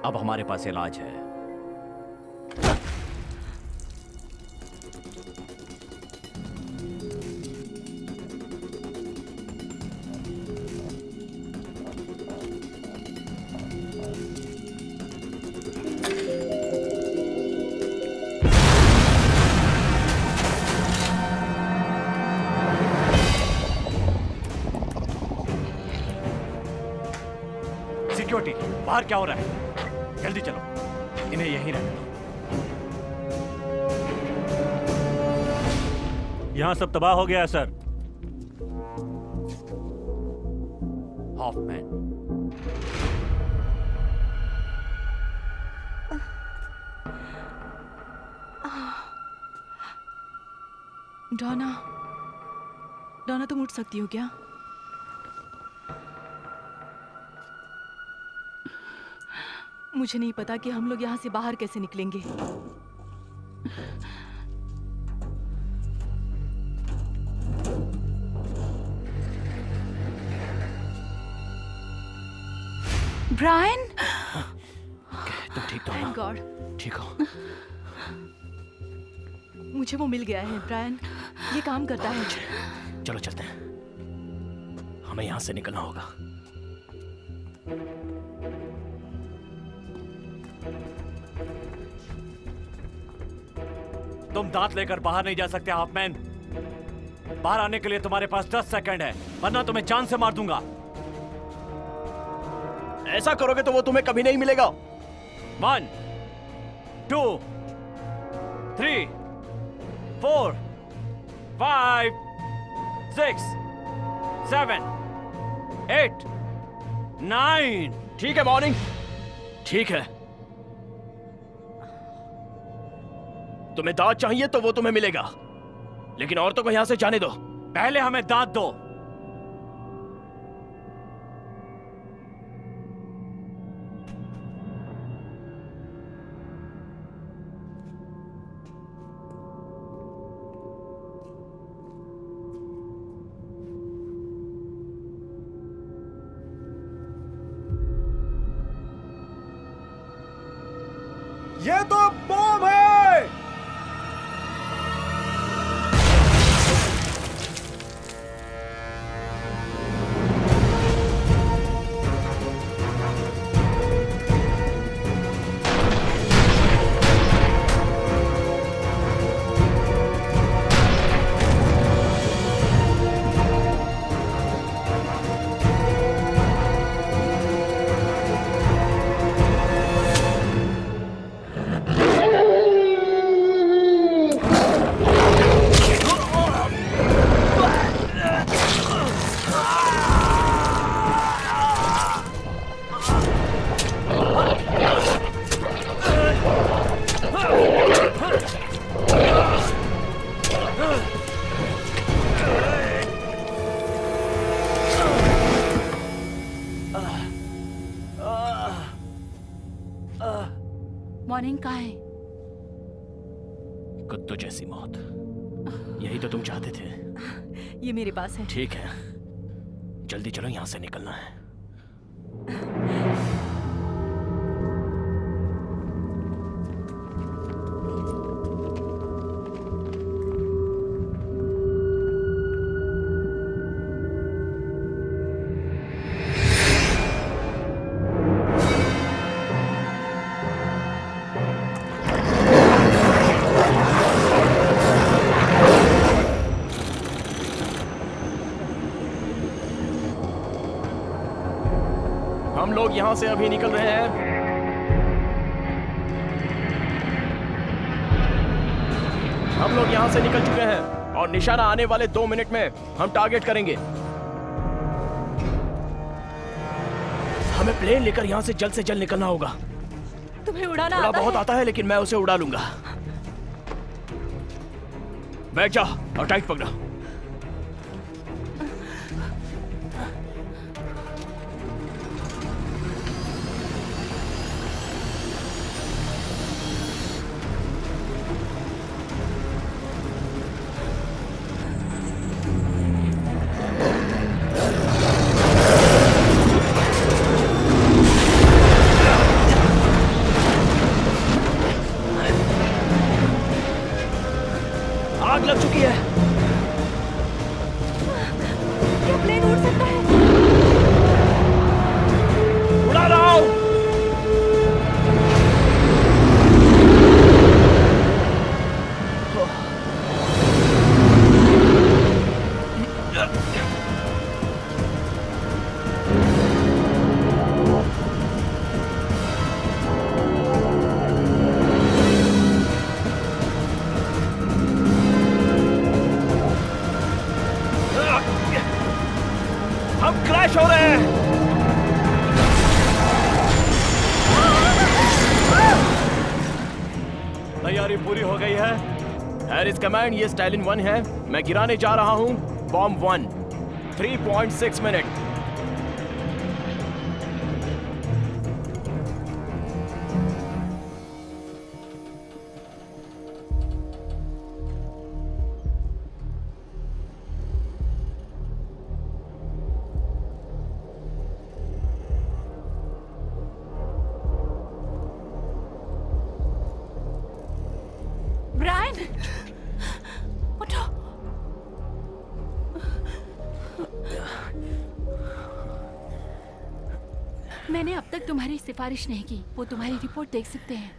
अब हमारे पास इलाज है। सिक्योरिटी, बाहर क्या हो रहा है? जल्दी चलो, इन्हें यहीं रहने दो। यहाँ सब तबाह हो गया है सर। हॉफमैन, डॉना, डॉना तुम उठ सकती हो क्या? मुझे नहीं पता कि हम लोग यहाँ से बाहर कैसे निकलेंगे। ब्रायन, तुम ठीक तो हो? थैंक गॉड, ठीक हो? मुझे वो मिल गया है। ब्रायन ये काम करता है। चलो चलते हैं, हमें यहाँ से निकलना होगा। तुम दांत लेकर बाहर नहीं जा सकते हॉफमैन। बाहर आने के लिए तुम्हारे पास 10 सेकंड है, वरना तुम्हें जान से मार दूंगा। ऐसा करोगे तो वो तुम्हें कभी नहीं मिलेगा। 1 2 3 4 5 6 7 8 9। ठीक है मॉर्निंग, ठीक है, तुम्हें दांत चाहिए तो वो तुम्हें मिलेगा, लेकिन औरतों को यहां से जाने दो। पहले हमें दांत दो। ये तो बम है। मॉर्निंग कहाँ है? कुत्तों जैसी मौत, यही तो तुम चाहते थे। ये मेरे पास है। ठीक है, जल्दी चलो, यहां से निकलना है। हम लोग यहां से अभी निकल रहे हैं। हम लोग यहां से निकल चुके हैं और निशाना आने वाले 2 मिनट में हम टारगेट करेंगे। हमें प्लेन लेकर यहां से जल्द निकलना होगा। तुम्हें उड़ाना थोड़ा आता बहुत है? आता है, लेकिन मैं उसे उड़ा लूंगा। बैठ जा और टाइट पकड़ा। आग लग चुकी है। हो गई है। हैरिस कमांड, ये स्टालिन 1 है। मैं गिराने जा रहा हूँ बॉम्ब 1। 3.6 मिनट। ब्रायन, उठो। मैंने अब तक तुम्हारी सिफारिश नहीं की। वो तुम्हारी रिपोर्ट देख सकते हैं।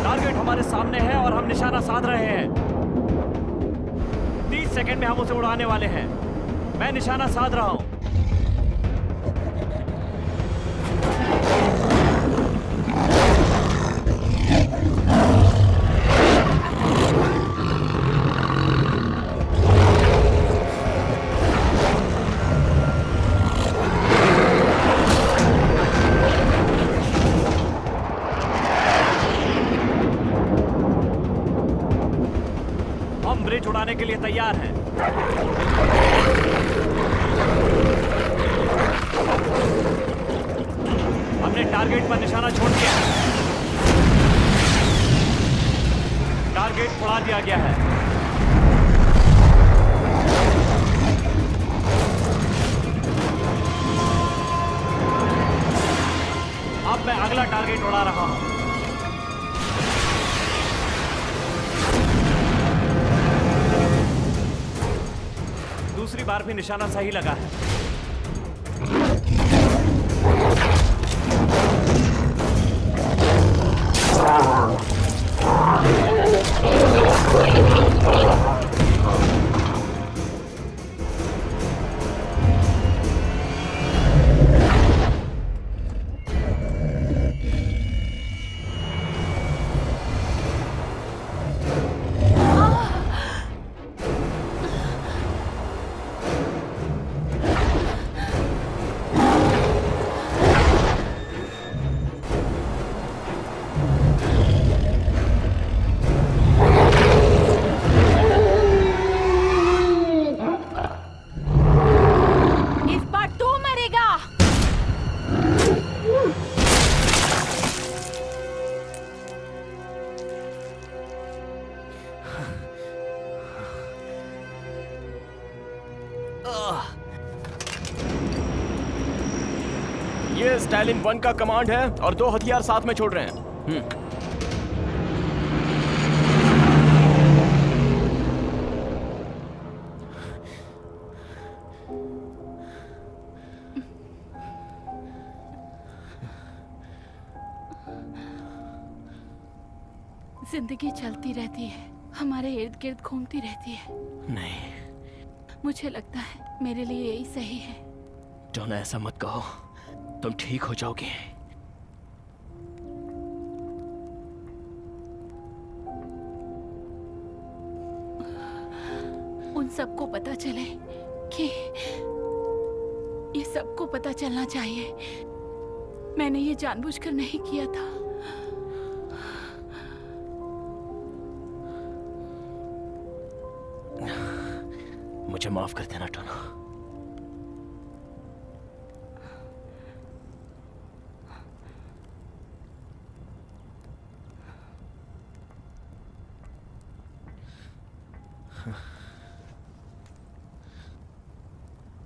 टारगेट हमारे सामने है और हम निशाना साध रहे हैं। 30 सेकंड में हम उसे उड़ाने वाले हैं। मैं निशाना साध रहा हूं। हम ब्रिज उड़ाने के लिए तैयार हैं। हमने टारगेट पर निशाना छोड़ दिया है। टारगेट उड़ा दिया गया है। अब मैं अगला टारगेट उड़ा रहा हूं। दूसरी बार भी निशाना सही लगा है। ये स्टालिन 1 का कमांड है और 2 हथियार साथ में छोड़ रहे हैं। जिंदगी चलती रहती है, हमारे इर्द गिर्द घूमती रहती है। नहीं, मुझे लगता है मेरे लिए यही सही है। डोना, ऐसा मत कहो। तुम ठीक हो जाओगे। उन सबको पता चले कि ये सबको पता चलना चाहिए। मैंने ये जानबूझकर नहीं किया था। मुझे माफ कर देना टोना।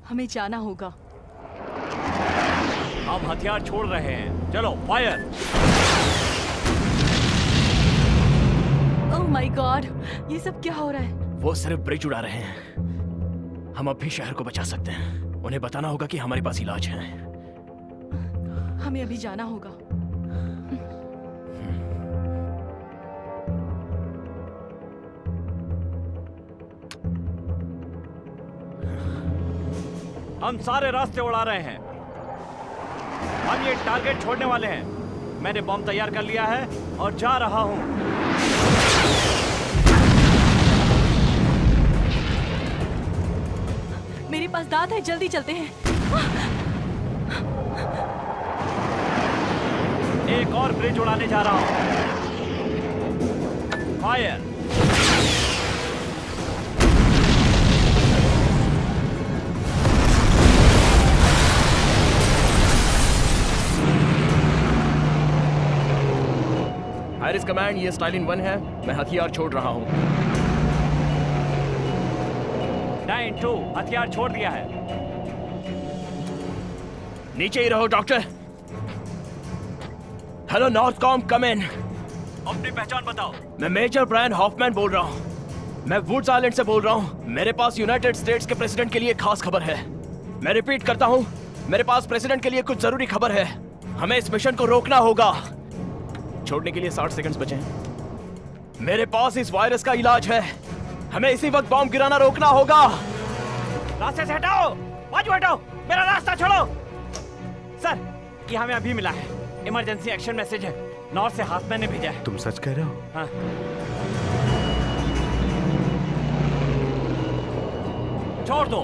हमें जाना होगा। हम हथियार छोड़ रहे हैं। चलो फायर। ओह माय गॉड, ये सब क्या हो रहा है? वो सिर्फ ब्रिज उड़ा रहे हैं। हम अब भी शहर को बचा सकते हैं। उन्हें बताना होगा कि हमारे पास इलाज है। हमें अभी जाना होगा। हम सारे रास्ते उड़ा रहे हैं। हम ये टारगेट छोड़ने वाले हैं। मैंने बॉम्ब तैयार कर लिया है और जा रहा हूं। मेरे पास दांत है, जल्दी चलते हैं। एक और ब्रिज उड़ाने जा रहा हूं। फायर। हाइरिस कमांड, ये स्टालिन 1 है। मैं हथियार छोड़ रहा हूं। 9-2 हथियार छोड़ दिया है। नीचे ही रहो डॉक्टर। हेलो नॉर्थ कॉम, कम इन। अपनी पहचान बताओ। मैं मेजर ब्रायन हॉफमैन बोल रहा हूं। मैं वुड्स आइलैंड से बोल रहा हूं। मेरे पास यूनाइटेड स्टेट्स के प्रेसिडेंट के लिए खास खबर है। मैं रिपीट करता हूं, मेरे पास प्रेसिडेंट के लिए कुछ जरूरी खबर है। हमें इस मिशन को रोकना होगा। छोड़ने के लिए 60 सेकंड्स बचे हैं। मेरे पास इस वायरस का इलाज है। हमें इसी वक्त बॉम्ब गिराना रोकना होगा। रास्ते से हटाओ, बाजू हटाओ, मेरा रास्ता छोड़ो। सर, ये हमें अभी मिला है। इमरजेंसी एक्शन मैसेज है। नॉर्थ से हाफमैन ने भेजा है। तुम सच कह रहे हो? हाँ। छोड़ दो।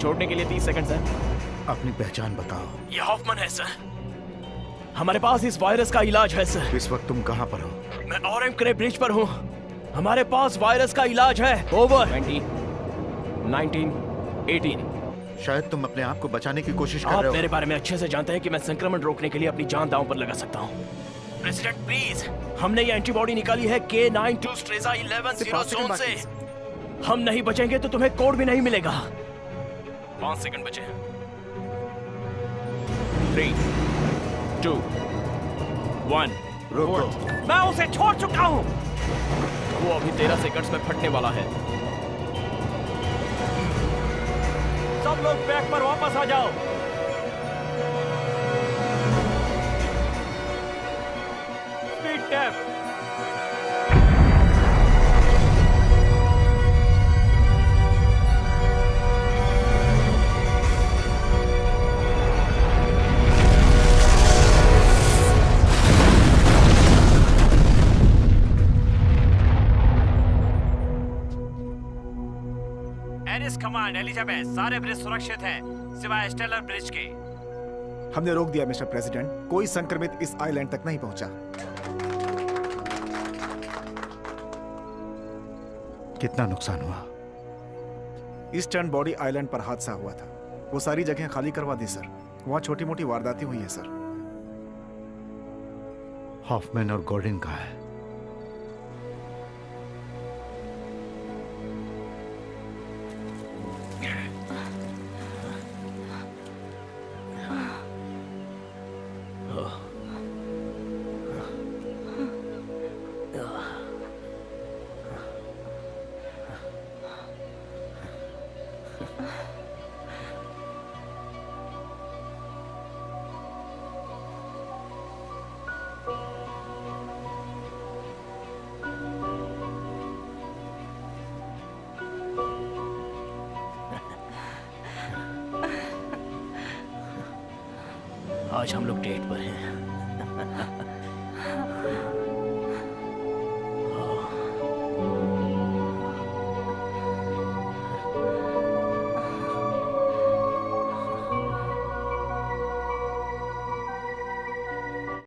छोड़ने के लिए 30 सेकंड्स हैं। अपनी पहचान बताओ। ये हॉफमैन है सर। हमारे पास इस वायरस का इलाज है सर। इस वक्त तुम कहां पर हो? मैं ऑरेंज क्रे ब्रिज पर हूँ। हमारे पास वायरस का इलाज है। ओवर। 20, 19, 18। शायद तुम अपने आप को बचाने की कोशिश कर आप रहे हो। मेरे बारे में अच्छे से जानते हैं कि मैं संक्रमण रोकने के लिए अपनी जान दांव पर लगा सकता हूँ। प्रेसिडेंट प्लीज, हमने ये एंटीबॉडी निकाली है K92 स्ट्रेजा 11 जोन से। हम नहीं बचेंगे तो तुम्हें कोड भी नहीं मिलेगा। 5 सेकंड बचे हैं। 3, 2, 1। रुको। मैं उसे छोड़ चुका हूँ। वो अभी 13 सेकंड्स में फटने वाला है। सब लोग बैक पर वापस आ जाओ। Speed tap. एरिस कमांड, एलिजाबेथ, सारे ब्रिज सुरक्षित हैं सिवाय स्टेलर ब्रिज के। हमने रोक दिया मिस्टर प्रेसिडेंट। कोई संक्रमित इस आइलैंड तक नहीं पहुंचा। कितना नुकसान हुआ? ईस्टर्न बॉडी आइलैंड पर हादसा हुआ था। वो सारी जगह खाली करवा दी सर। वहां छोटी मोटी वारदातें हुई हैं सर। हॉफमैन और गॉर्डन कहाँ है? आज हम लोग डेट पर हैं।